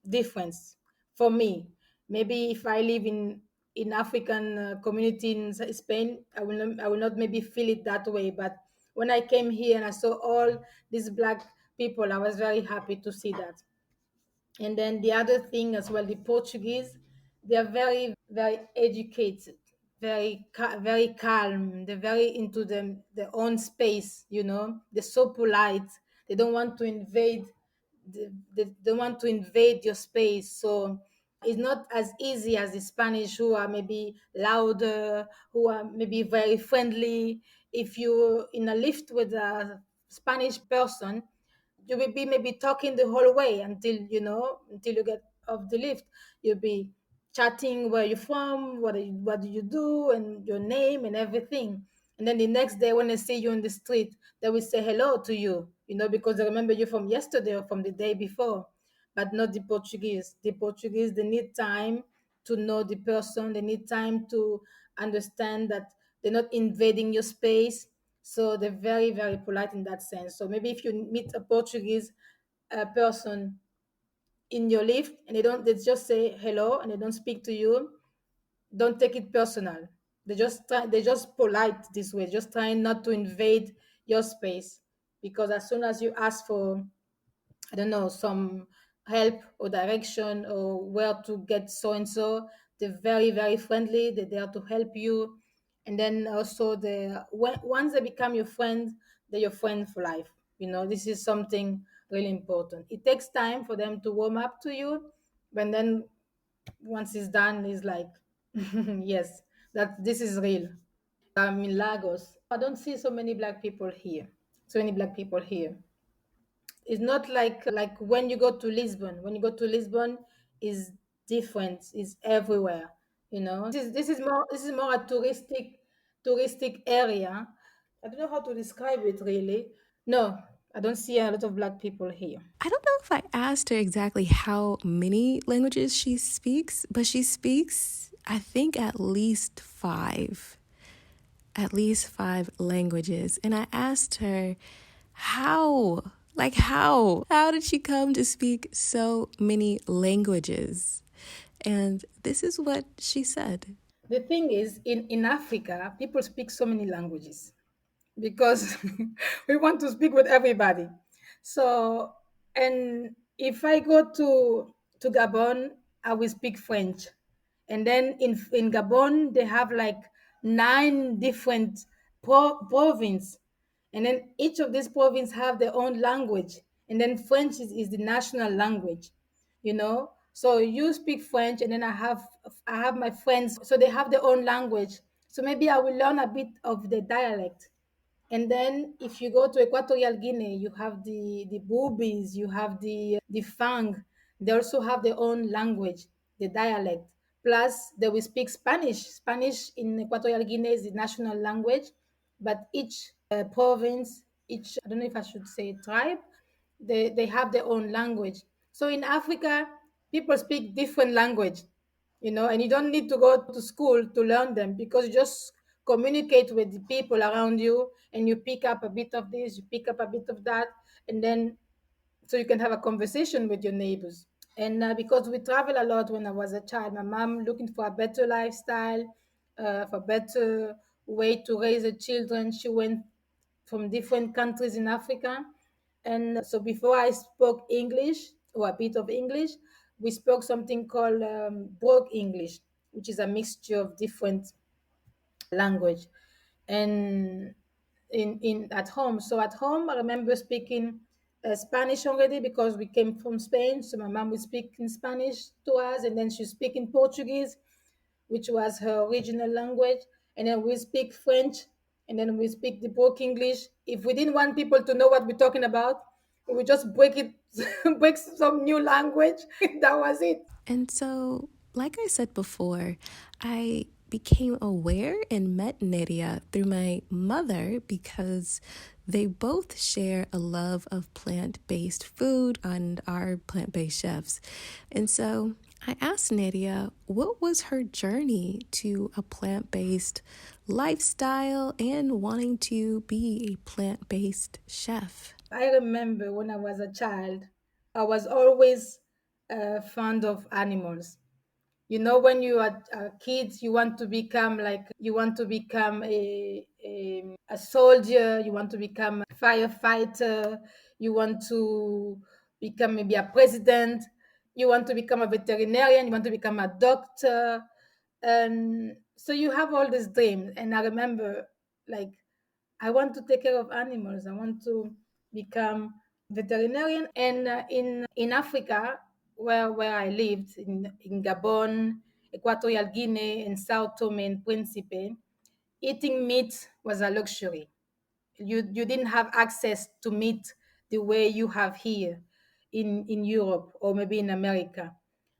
S1: difference for me. Maybe if I live in African community in Spain, I will not maybe feel it that way. But when I came here and I saw all these black people, I was very happy to see that. And then the other thing as well, the Portuguese, they are very, very educated, very calm. They're very into their own space. They're so polite. They don't want to invade. They don't want to invade your space. So it's not as easy as the Spanish, who are maybe louder, who are maybe very friendly. If you're in a lift with a Spanish person, you will be maybe talking the whole way until you get off the lift. You'll be chatting where you're from, what do you do, and your name and everything. And then the next day when they see you in the street, they will say hello to you, because they remember you from yesterday or from the day before. But not the Portuguese. The Portuguese, they need time to know the person. They need time to understand that they're not invading your space. So they're very, very polite in that sense. So maybe if you meet a Portuguese person in your lift and they just say hello and they don't speak to you, don't take it personal. They're just polite this way, just trying not to invade your space. Because as soon as you ask for, I don't know, some help or direction or where to get so and so, they're very, very friendly. They're there to help you. And then also, once they become your friend, they're your friend for life. This is something really important. It takes time for them to warm up to you, but then once it's done, it's like, yes, that this is real. I'm in Lagos. I don't see so many black people here. So many black people here. It's not like when you go to Lisbon. When you go to Lisbon, is different. It's everywhere. This is more a touristic area. I don't know how to describe it really. No, I don't see a lot of black people here.
S2: I don't know if I asked her exactly how many languages she speaks, but she speaks, I think, at least five. At least five languages. And I asked her, how? Like, how? How did she come to speak so many languages? And this is what she said.
S1: The thing is, in Africa, people speak so many languages because we want to speak with everybody. So, and if I go to Gabon, I will speak French. And then in Gabon, they have like nine different provinces. And then each of these provinces have their own language. And then French is the national language. So you speak French, and then I have my friends, so they have their own language. So maybe I will learn a bit of the dialect. And then if you go to Equatorial Guinea, you have the Bubis, you have the Fang. They also have their own language, the dialect. Plus, they will speak Spanish. Spanish in Equatorial Guinea is the national language, but each province, each, I don't know if I should say tribe, they have their own language. So in Africa, people speak different language, and you don't need to go to school to learn them, because you just communicate with the people around you, and you pick up a bit of this, you pick up a bit of that, and then so you can have a conversation with your neighbors. And because we travel a lot, when I was a child, my mom looking for a better lifestyle, for better way to raise her children, she went from different countries in Africa. And so before I spoke English or a bit of English, we spoke something called Broke English, which is a mixture of different language. And in at home, so at home, I remember speaking Spanish already, because we came from Spain. So my mom would speak in Spanish to us, and then she speak in Portuguese, which was her original language, and then we speak French and then we speak the broke English. If we didn't want people to know what we're talking about, we would just break it, break some new language. That was it.
S2: And so, like I said before, I became aware and met Neria through my mother because they both share a love of plant based food and are plant based chefs. And so I asked Neria what was her journey to a plant based lifestyle and wanting to be a plant based chef.
S1: I remember when I was a child, I was always fond of animals. You know, when you are kids, you want to become like, you want to become a soldier, you want to become a firefighter, you want to become maybe a president, you want to become a veterinarian, you want to become a doctor. And so you have all these dreams. And I remember, like, I want to take care of animals. I want to become veterinarian. And in Africa, where I lived in Gabon, Equatorial Guinea, and São Tomé and Príncipe, eating meat was a luxury. You didn't have access to meat the way you have here in Europe or maybe in America.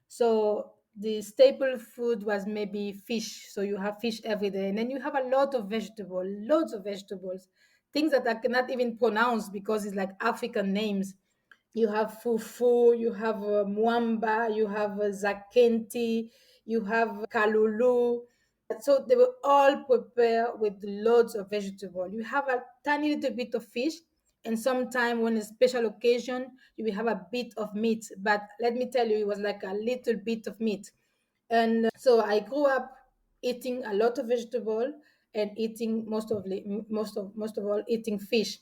S1: So the staple food was maybe fish. So you have fish every day, and then you have a lot of vegetables, loads of vegetables, things that I cannot even pronounce because it's like African names. You have fufu, you have mwamba, you have zakenti, you have kalulu. So they were all prepared with loads of vegetable. You have a tiny little bit of fish, and sometime when a special occasion, you will have a bit of meat. But let me tell you, it was like a little bit of meat. And so I grew up eating a lot of vegetable and eating most of all eating fish.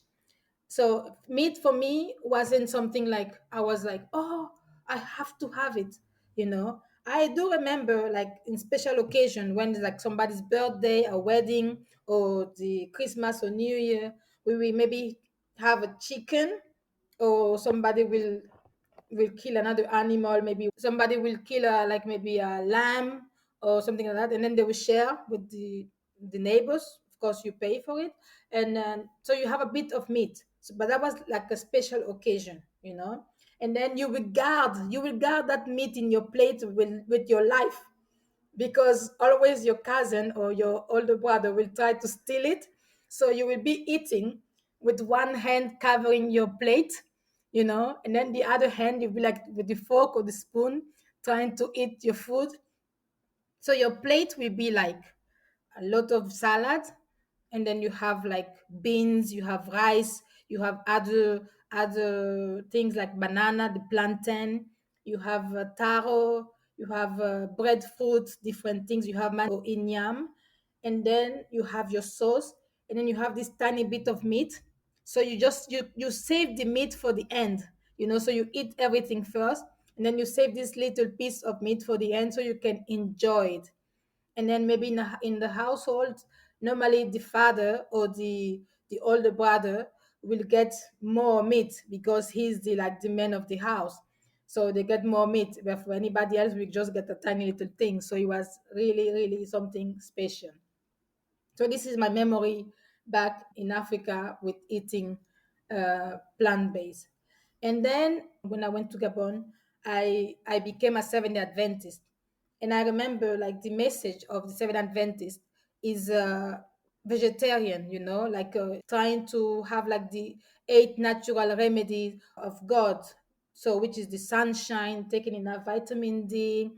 S1: So meat for me wasn't something like I was like, oh, I have to have it, you know. I do remember like in special occasion when it's like somebody's birthday, a wedding, or the Christmas or New Year, we will maybe have a chicken, or somebody will kill another animal. Maybe somebody will kill like maybe a lamb or something like that, and then they will share with the neighbors. Of course, you pay for it, and so you have a bit of meat. So, but that was like a special occasion, you know. And then you will guard that meat in your plate with your life, because always your cousin or your older brother will try to steal it. So you will be eating with one hand covering your plate, and then the other hand you'll be like with the fork or the spoon trying to eat your food. So your plate will be like a lot of salad, and then you have like beans, you have rice, you have other things like banana, the plantain, you have taro, you have breadfruit, different things, you have mango inyam, and then you have your sauce, and then you have this tiny bit of meat. So you save the meat for the end, so you eat everything first, and then you save this little piece of meat for the end so you can enjoy it. And then maybe in the household, normally the father or the older brother will get more meat because he's the man of the house, so they get more meat, but for anybody else we just get a tiny little thing. So it was really, really something special. So this is my memory back in Africa with eating plant-based. And then when I went to Gabon, I became a Seventh-day Adventist. And I remember like the message of the Seventh Adventist is vegetarian, like trying to have like the 8 natural remedies of God. So which is the sunshine, taking enough vitamin D,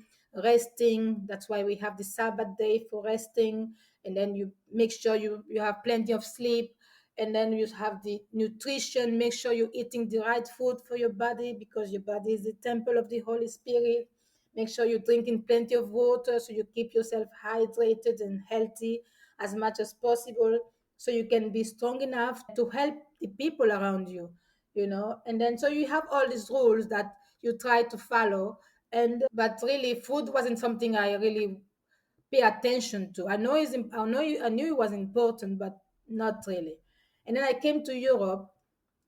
S1: resting. That's why we have the Sabbath day for resting. And then you make sure you have plenty of sleep. And then you have the nutrition, make sure you're eating the right food for your body, because your body is the temple of the Holy Spirit. Make sure you're drinking plenty of water so you keep yourself hydrated and healthy as much as possible, so you can be strong enough to help the people around you. And then so you have all these rules that you try to follow. And but really, food wasn't something I really pay attention to. I knew it was important, but not really. And then I came to Europe,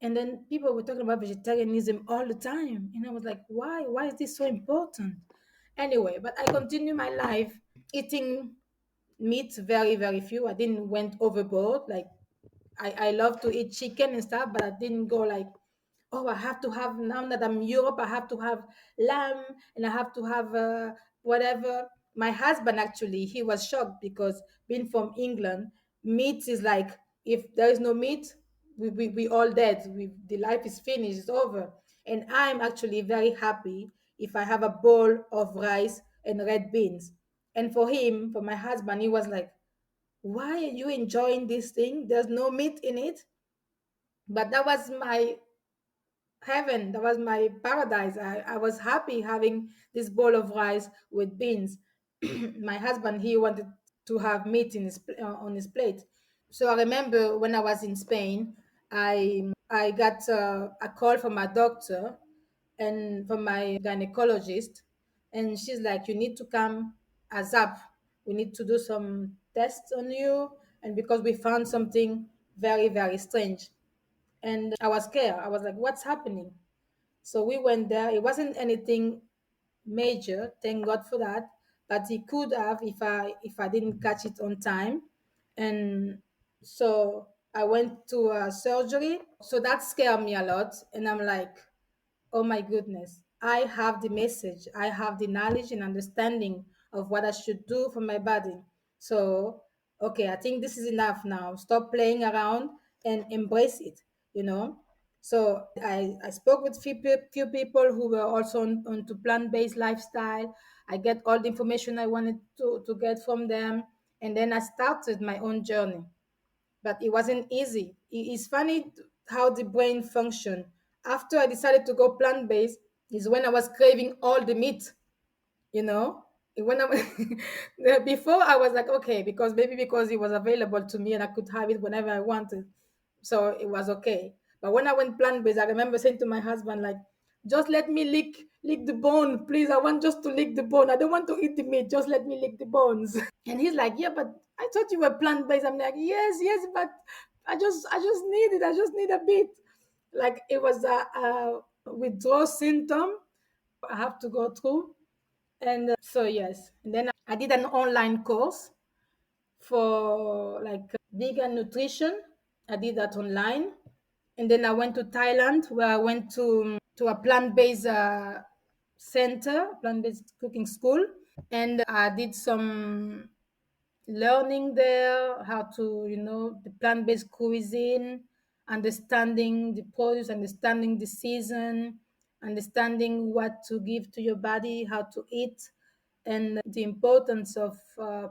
S1: and then people were talking about vegetarianism all the time, and I was like, why? Why is this so important? Anyway, but I continue my life eating meat, very, very few. I didn't went overboard. Like I love to eat chicken and stuff, but I didn't go like, oh, I have to have, now that I'm in Europe, I have to have lamb and I have to have whatever. My husband actually, he was shocked because being from England, meat is like, if there is no meat, we all dead. The life is finished, it's over. And I'm actually very happy if I have a bowl of rice and red beans. And for him, for my husband, he was like, why are you enjoying this thing? There's no meat in it. But that was my heaven. That was my paradise. I was happy having this bowl of rice with beans. My husband, he wanted to have meat in on his plate. So I remember when I was in Spain, I got a call from my doctor and from my gynecologist, and she's like, "You need to come ASAP. We need to do some tests on you, and because we found something very, very strange." And I was scared. I was like, "What's happening?" So we went there. It wasn't anything major, thank God for that. But he could have if I didn't catch it on time. And so I went to a surgery. So that scared me a lot. And I'm like, oh my goodness, I have the message, I have the knowledge and understanding of what I should do for my body. So, okay, I think this is enough now. Stop playing around and embrace it, you know? So I spoke with few people who were also on to plant-based lifestyle. I get all the information I wanted to get from them. And then I started my own journey, but it wasn't easy. It's funny how the brain function. After I decided to go plant based, is when I was craving all the meat. You know, when I before I was like, okay, because maybe because it was available to me and I could have it whenever I wanted, so it was okay. But when I went plant based, I remember saying to my husband like, just let me lick the bone, please. I want just to lick the bone. I don't want to eat the meat. Just let me lick the bones. And he's like, yeah, but I thought you were plant based. I'm like, yes, yes, but I just need it. I just need a bit. Like it was a withdrawal symptom I have to go through. And so yes, and then I did an online course for like vegan nutrition. I did that online, and then I went to Thailand where I went to a plant-based center, plant-based cooking school, and I did some learning there how to, the plant-based cuisine, understanding the produce, understanding the season, understanding what to give to your body, how to eat, and the importance of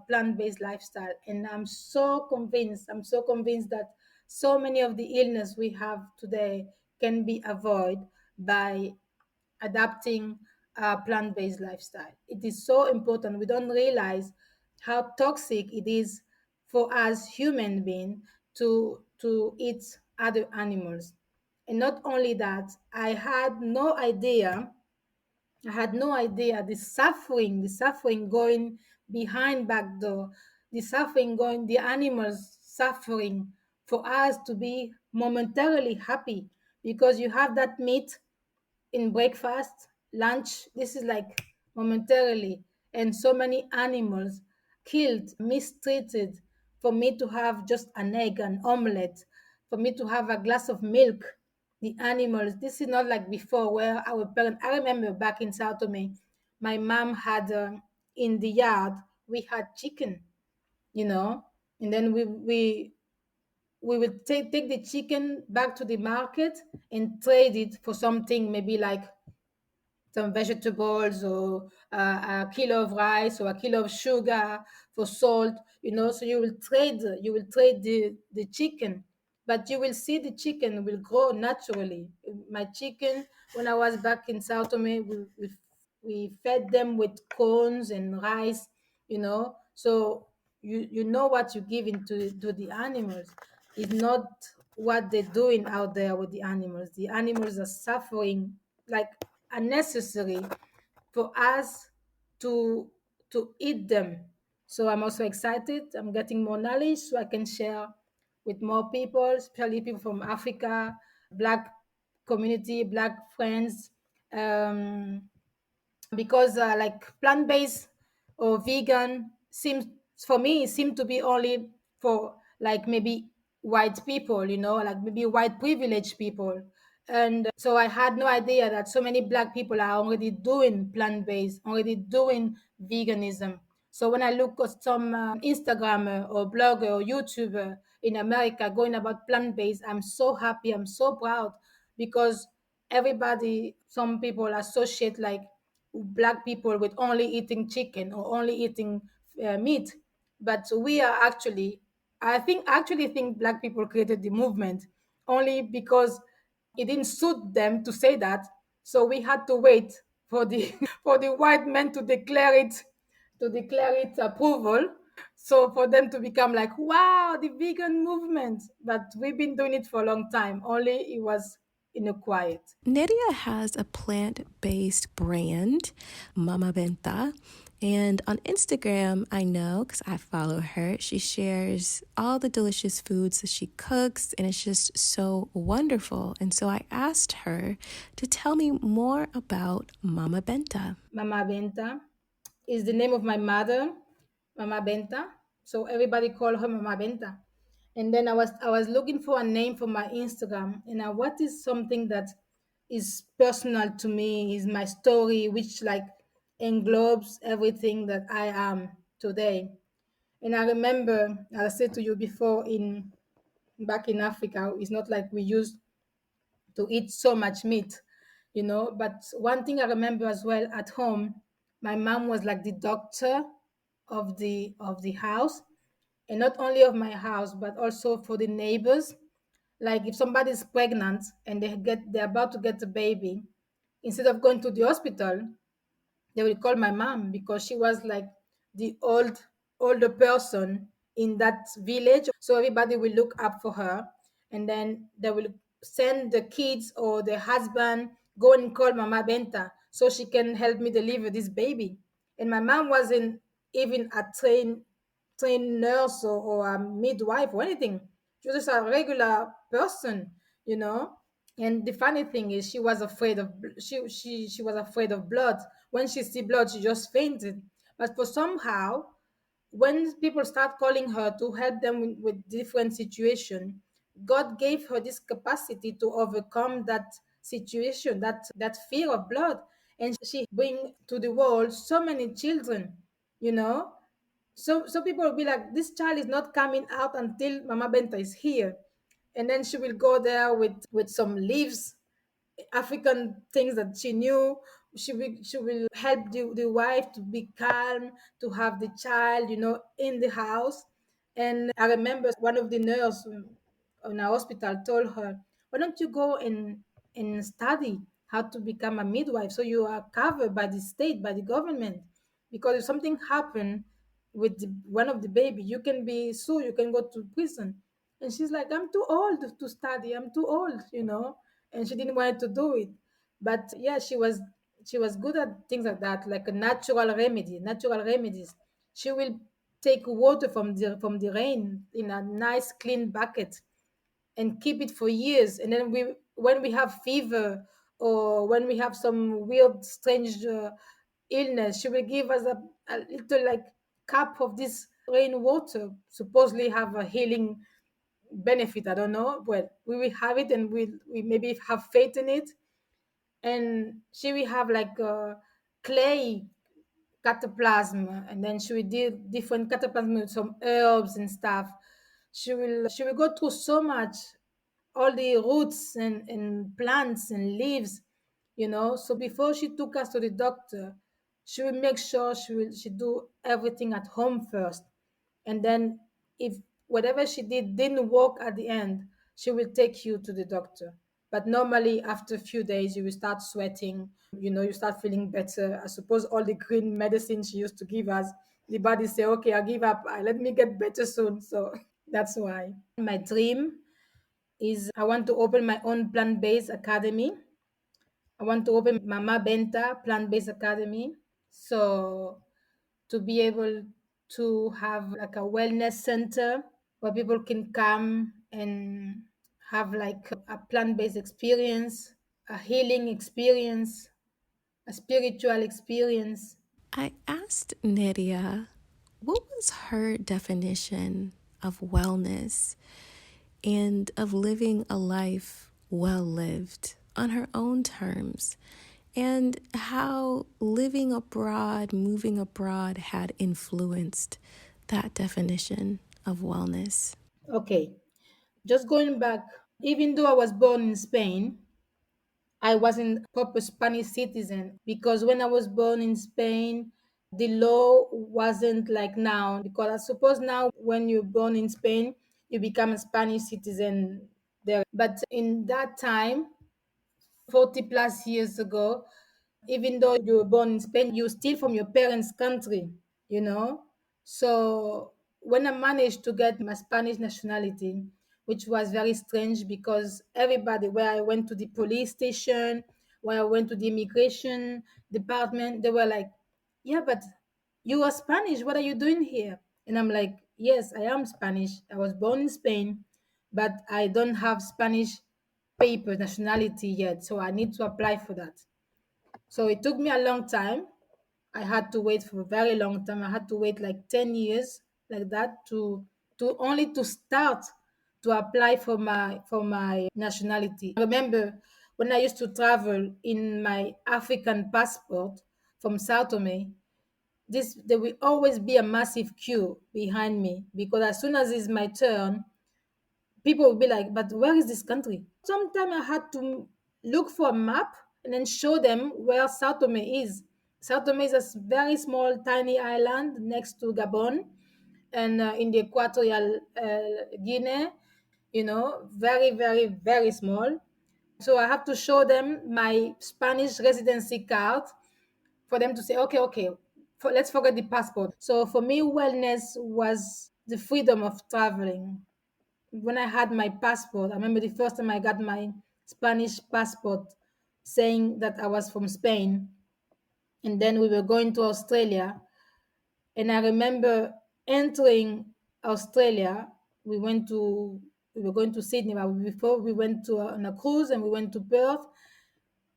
S1: plant-based lifestyle. And I'm so convinced that so many of the illness we have today can be avoided by adapting a plant-based lifestyle. It is so important. We don't realize how toxic it is for us human beings to eat other animals. And not only that, I had no idea the suffering going behind back door, the suffering going, the animals suffering for us to be momentarily happy because you have that meat in breakfast, lunch. This is like momentarily, and so many animals killed, mistreated for me to have just an egg, an omelette, for me to have a glass of milk. The animals, this is not like before where our parents, I remember back in Sao Tome, my mom had in the yard, we had chicken, and then we would take the chicken back to the market and trade it for something maybe like some vegetables or a kilo of rice or a kilo of sugar for salt, so you will trade the chicken, but you will see the chicken will grow naturally. My chicken, when I was back in Sao Tome, we fed them with corns and rice, so you know what you give into to the animals is not what they're doing out there with the animals. The animals are suffering like unnecessary for us to to eat them. So I'm also excited. I'm getting more knowledge so I can share with more people, especially people from Africa, Black community, Black friends, because like plant-based or vegan seems For me, it seemed to be only for like maybe white people, like maybe white privileged people. And so I had no idea that so many black people are already doing plant-based, already doing veganism. So when I look at some Instagrammer or blogger or YouTuber in America going about plant-based, I'm so happy, I'm so proud, because everybody, some people associate like black people with only eating chicken or only eating meat. But we are actually, I actually think black people created the movement only because it didn't suit them to say that. So we had to wait for the for the white men to declare it approval. So for them to become like, wow, the vegan movement. But we've been doing it for a long time. Only it was in a quiet.
S2: Neria has a plant based brand, Mama Benta. And on Instagram, I know because I follow her, she shares all the delicious foods that she cooks, and it's just so wonderful. And so I asked her to tell me more about Mama Benta.
S1: Mama Benta is the name of my mother, Mama Benta. So everybody call her Mama Benta. And then I was looking for a name for my Instagram, and what is something that is personal to me, is my story, which like englobes everything that I am today. And I remember, I said to you before, in back in Africa, it's not like we used to eat so much meat, But one thing I remember as well at home, my mom was like the doctor of the house, and not only of my house, but also for the neighbors. Like if somebody's pregnant and they're about to get a baby, instead of going to the hospital, they will call my mom, because she was like the older person in that village. So everybody will look up for her, and then they will send the kids or the husband, go and call Mama Benta so she can help me deliver this baby. And my mom wasn't even a trained nurse or a midwife or anything. She was just a regular person, you know. And the funny thing is, she was afraid of she was afraid of blood. When she see blood, she just fainted. But for somehow, when people start calling her to help them with different situation, God gave her this capacity to overcome that situation, that fear of blood, and she bring to the world so many children, you know. So people will be like, this child is not coming out until Mama Benta is here. And then she will go there with some leaves, African things that she knew. She will help the wife to be calm, to have the child, in the house. And I remember one of the nurse in a hospital told her, why don't you go and study how to become a midwife, so you are covered by the state, by the government, because if something happened with one of the baby, you can be sued, you can go to prison. And she's like, I'm too old to study, I'm too old. And she didn't want to do it. But yeah, she was good at things like that, like a natural remedies. She will take water from the rain in a nice clean bucket and keep it for years. And then when we have fever, or when we have some weird strange illness, she will give us a little like cup of this rainwater, supposedly have a healing benefit. I don't know. Well, we will have it, and we maybe have faith in it. And she will have like clay cataplasm, and then she will do different cataplasm with some herbs and stuff. She will go through so much, all the roots and plants and leaves, so before she took us to the doctor, she will make sure she do everything at home first. And then if whatever she didn't work at the end, she will take you to the doctor. But normally after a few days, you will start sweating, you start feeling better. I suppose all the green medicine she used to give us, the body say, okay, I give up, let me get better soon. So that's why my dream is, I want to open my own plant-based academy. I want to open Mama Benta Plant-Based Academy. So to be able to have like a wellness center where people can come and have like a plant-based experience, a healing experience, a spiritual experience.
S2: I asked Neria What was her definition of wellness and of living a life well lived on her own terms? And how living abroad, moving abroad had influenced that definition of wellness.
S1: Okay, just going back, even though I was born in Spain, I wasn't a proper Spanish citizen because when I was born in Spain, the law wasn't like now. Because I suppose now, when you're born in Spain, you become a Spanish citizen there. But in that time, 40 plus years ago, even though you were born in Spain, you still from your parents' country, you know? So when I managed to get my Spanish nationality, which was very strange because everybody, where I went to the police station, where I went to the immigration department, they were like, yeah, but you are Spanish. What are you doing here? And I'm like, yes, I am Spanish. I was born in Spain, but I don't have Spanish paper nationality yet. So I need to apply for that. So it took me a long time. I had to wait for a very long time. I had to wait like 10 years like that to only to start to apply for my nationality. I remember when I used to travel in my African passport from Sao Tome, this there will always be a massive queue behind me because as soon as it's my turn, people will be like, but where is this country? Sometimes I had to look for a map and then show them where Sao Tome is. Sao Tome is a very small, tiny island next to Gabon and in the Equatorial Guinea, very, very, very small. So I have to show them my Spanish residency card for them to say, okay, okay, let's forget the passport. So for me, wellness was the freedom of traveling. When I had my passport, I remember the first time I got my Spanish passport saying that I was from Spain. And then we were going to Australia. And I remember entering Australia. We were going to Sydney, but before we went to on a cruise and we went to Perth.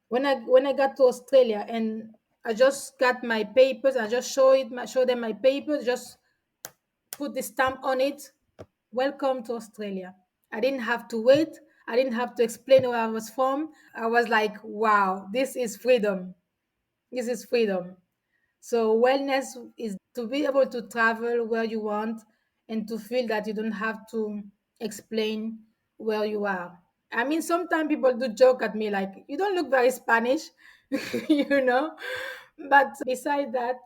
S1: When I got to Australia and I just got my papers, I just show them my papers, just put the stamp on it. Welcome to Australia. I didn't have to wait. I didn't have to explain where I was from. I was like, wow, this is freedom. This is freedom. So, wellness is to be able to travel where you want and to feel that you don't have to explain where you are. I mean, sometimes people do joke at me like, you don't look very Spanish, you know? But beside that,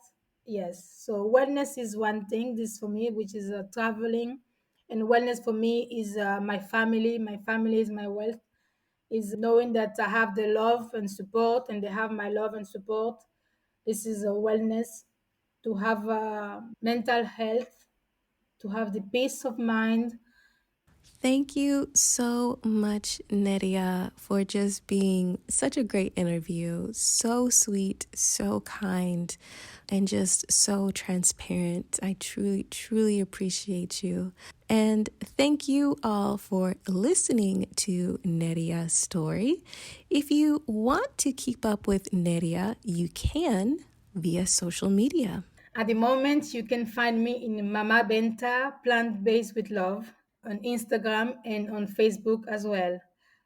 S1: yes. So, wellness is one thing, this for me, which is traveling. And wellness for me is my family. My family is my wealth, is knowing that I have the love and support, and they have my love and support. This is a wellness, to have mental health, to have the peace of mind.
S2: Thank you so much, Neria, for just being such a great interview. So sweet, so kind, and just so transparent. I truly, truly appreciate you. And thank you all for listening to Neria's story. If you want to keep up with Neria, you can via social media.
S1: At the moment, you can find me in Mama Benta, Plant Based with Love, on Instagram and on Facebook as well.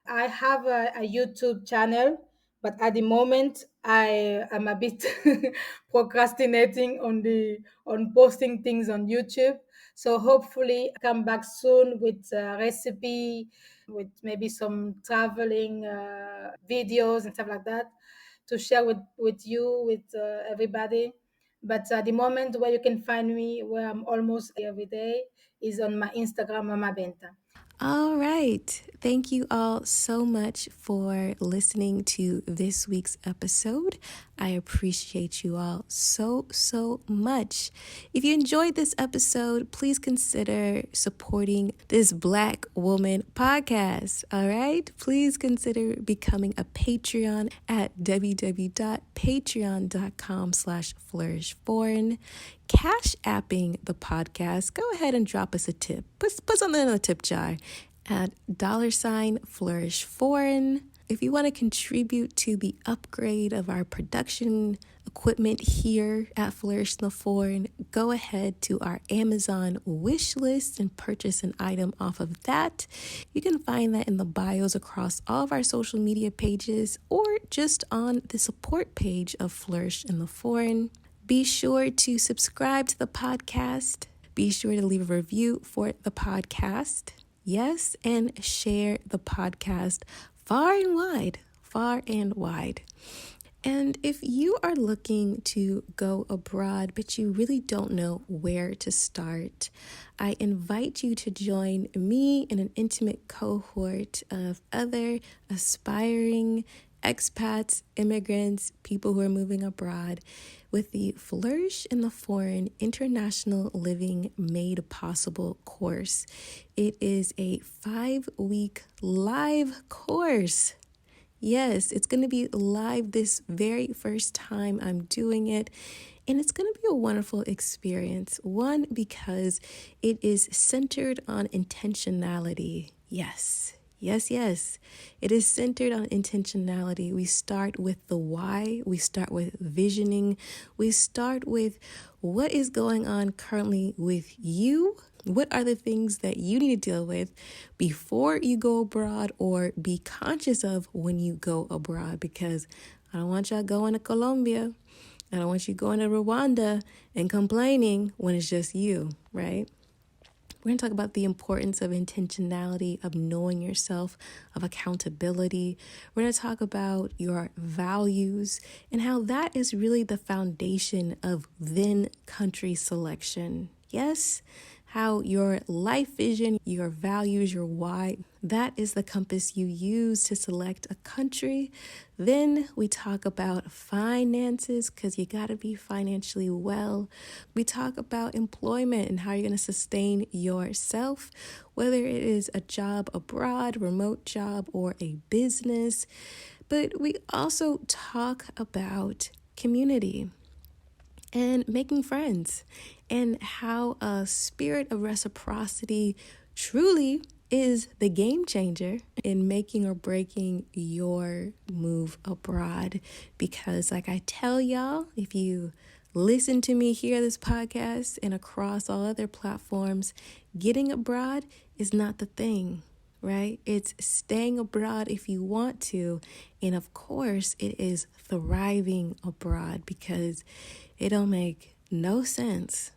S1: I have a YouTube channel, but at the moment, I am a bit procrastinating on posting things on YouTube. So hopefully, come back soon with a recipe, with maybe some traveling videos and stuff like that to share with you, with everybody. But the moment where you can find me, where I'm almost every day, is on my Instagram, Mama Benta.
S2: All right. Thank you all so much for listening to this week's episode. I appreciate you all so, so much. If you enjoyed this episode, please consider supporting this Black woman podcast. All right. Please consider becoming a Patreon at www.patreon.com/flourishforeign. Cash apping the podcast. Go ahead and drop us a tip. Put something in the tip jar at $flourishforeign. if you want to contribute to the upgrade of our production equipment here at Flourish in the Foreign, go ahead to our Amazon wish list and purchase an item off of that. You can find that in the bios across all of our social media pages or just on the support page of Flourish in the Foreign. Be sure to subscribe to the podcast. Be sure to leave a review for the podcast. Yes, and share the podcast far and wide, far and wide. And if you are looking to go abroad, but you really don't know where to start, I invite you to join me in an intimate cohort of other aspiring expats, immigrants, people who are moving abroad with the Flourish in the Foreign International Living Made Possible course. It is a 5-week live course. Yes, it's going to be live this very first time I'm doing it. And it's going to be a wonderful experience. One, because it is centered on intentionality. Yes. It is centered on intentionality. We start with the why. We start with visioning. We start with what is going on currently with you. What are the things that you need to deal with before you go abroad or be conscious of when you go abroad? Because I don't want y'all going to Colombia. I don't want you going to Rwanda and complaining when it's just you, right? We're going to talk about the importance of intentionality, of knowing yourself, of accountability. We're going to talk about your values and how that is really the foundation of then country selection. Yes, how your life vision, your values, your why, that is the compass you use to select a country. Then we talk about finances because you got to be financially well. We talk about employment and how you're going to sustain yourself, whether it is a job abroad, remote job, or a business. But we also talk about community and making friends, and how a spirit of reciprocity truly is the game changer in making or breaking your move abroad. Because like I tell y'all, if you listen to me here, this podcast, and across all other platforms, getting abroad is not the thing, right? It's staying abroad if you want to. And of course, it is thriving abroad, because it don't make no sense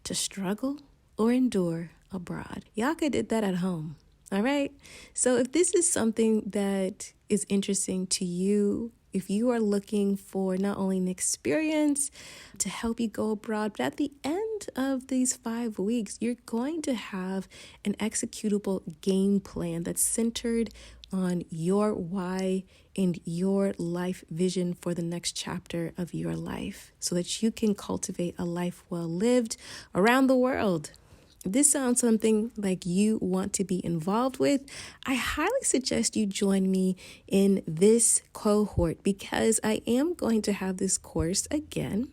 S2: to struggle or endure abroad. Y'all could did that at home, all right? So if this is something that is interesting to you, if you are looking for not only an experience to help you go abroad, but at the end of these 5 weeks, you're going to have an executable game plan that's centered on your why and your life vision for the next chapter of your life, so that you can cultivate a life well lived around the world. If this sounds something like you want to be involved with, I highly suggest you join me in this cohort, because I am going to have this course again.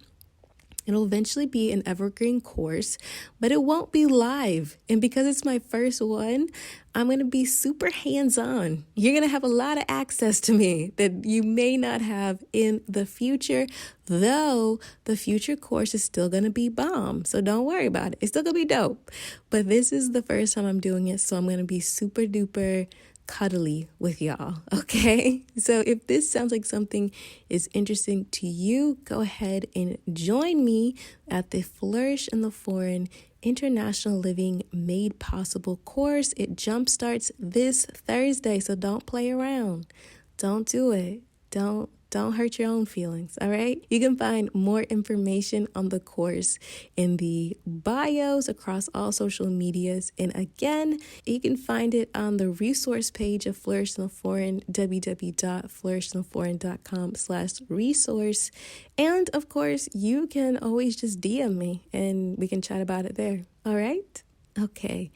S2: It'll eventually be an evergreen course, but it won't be live. And because it's my first one, I'm going to be super hands-on. You're going to have a lot of access to me that you may not have in the future, though the future course is still going to be bomb. So don't worry about it. It's still going to be dope. But this is the first time I'm doing it, so I'm going to be super duper cuddly with y'all, okay? So if this sounds like something is interesting to you, go ahead and join me at the Flourish in the Foreign International Living Made Possible course. It jumpstarts this Thursday, so don't play around. Don't do it. Don't hurt your own feelings, all right? You can find more information on the course in the bios across all social medias. And again, you can find it on the resource page of Flourish in the Foreign, www.flourishintheforeign.com/resource. And of course, you can always just DM me and we can chat about it there, all right? Okay.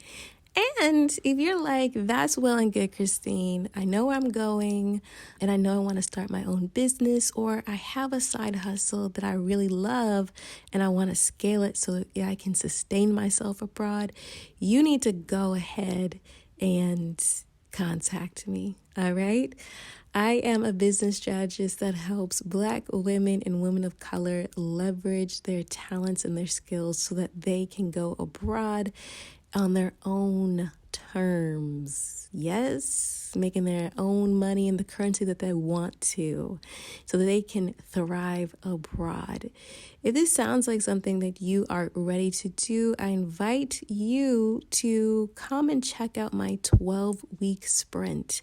S2: And if you're like, that's well and good, Christine, I know where I'm going and I know I want to start my own business, or I have a side hustle that I really love and I want to scale it so that I can sustain myself abroad, you need to go ahead and contact me. All right. I am a business strategist that helps Black women and women of color leverage their talents and their skills so that they can go abroad on their own terms. Yes, making their own money in the currency that they want to, so that they can thrive abroad. If this sounds like something that you are ready to do, I invite you to come and check out my 12-week sprint.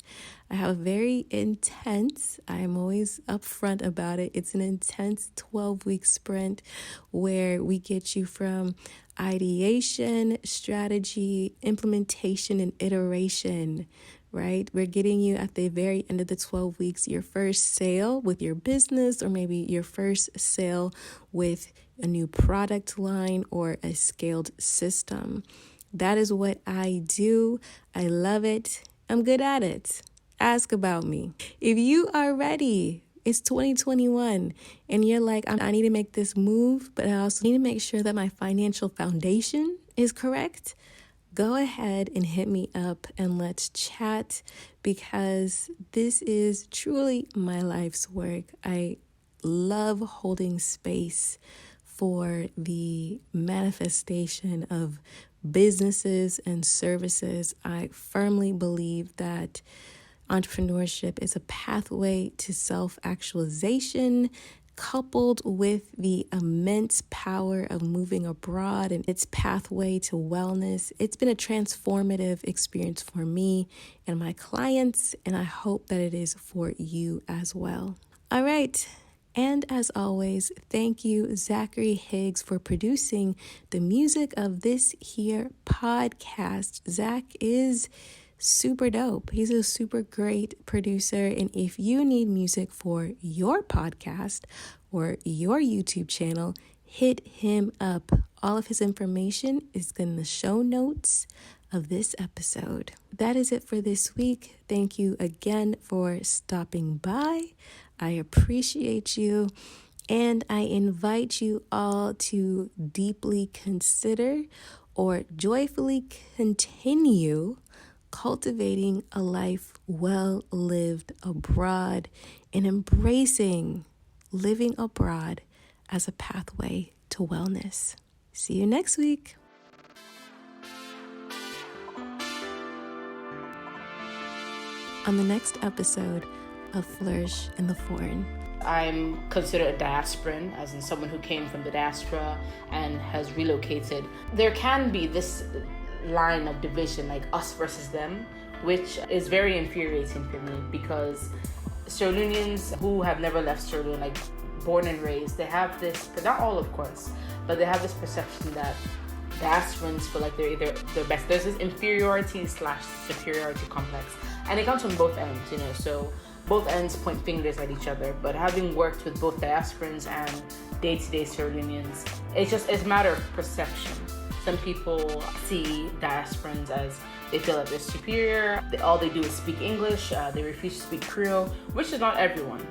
S2: I have a very intense, I am always upfront about it. It's an intense 12-week sprint where we get you from ideation, strategy, implementation, and iteration, right? We're getting you at the very end of the 12 weeks, your first sale with your business, or maybe your first sale with a new product line or a scaled system. That is what I do. I love it. I'm good at it. Ask about me. If you are ready, it's 2021 and you're like, I need to make this move, but I also need to make sure that my financial foundation is correct. Go ahead and hit me up and let's chat, because this is truly my life's work. I love holding space for the manifestation of businesses and services. I firmly believe that entrepreneurship is a pathway to self-actualization, coupled with the immense power of moving abroad and its pathway to wellness. It's been a transformative experience for me and my clients, and I hope that it is for you as well. All right. And as always, thank you, Zachary Higgs, for producing the music of this here podcast. Zach is super dope. He's a super great producer. And if you need music for your podcast or your YouTube channel, hit him up. All of his information is in the show notes of this episode. That is it for this week. Thank you again for stopping by. I appreciate you. And I invite you all to deeply consider or joyfully continue cultivating a life well lived abroad and embracing living abroad as a pathway to wellness. See you next week. On the next episode of Flourish in the Foreign.
S3: I'm considered a diasporan, as in someone who came from the diaspora and has relocated. There can be this line of division, like us versus them, which is very infuriating for me, because Sierra Leoneans who have never left Sierra Leone, like born and raised, they have this, not all of course, but they have this perception that diasporans feel like they're either the best. There's this inferiority / superiority complex, and it comes from both ends, so both ends point fingers at each other. But having worked with both diasporans and day-to-day Sierra Leoneans, it's a matter of perception. Some people see diasporans as they feel that they're superior. All they do is speak English. They refuse to speak Creole, which is not everyone.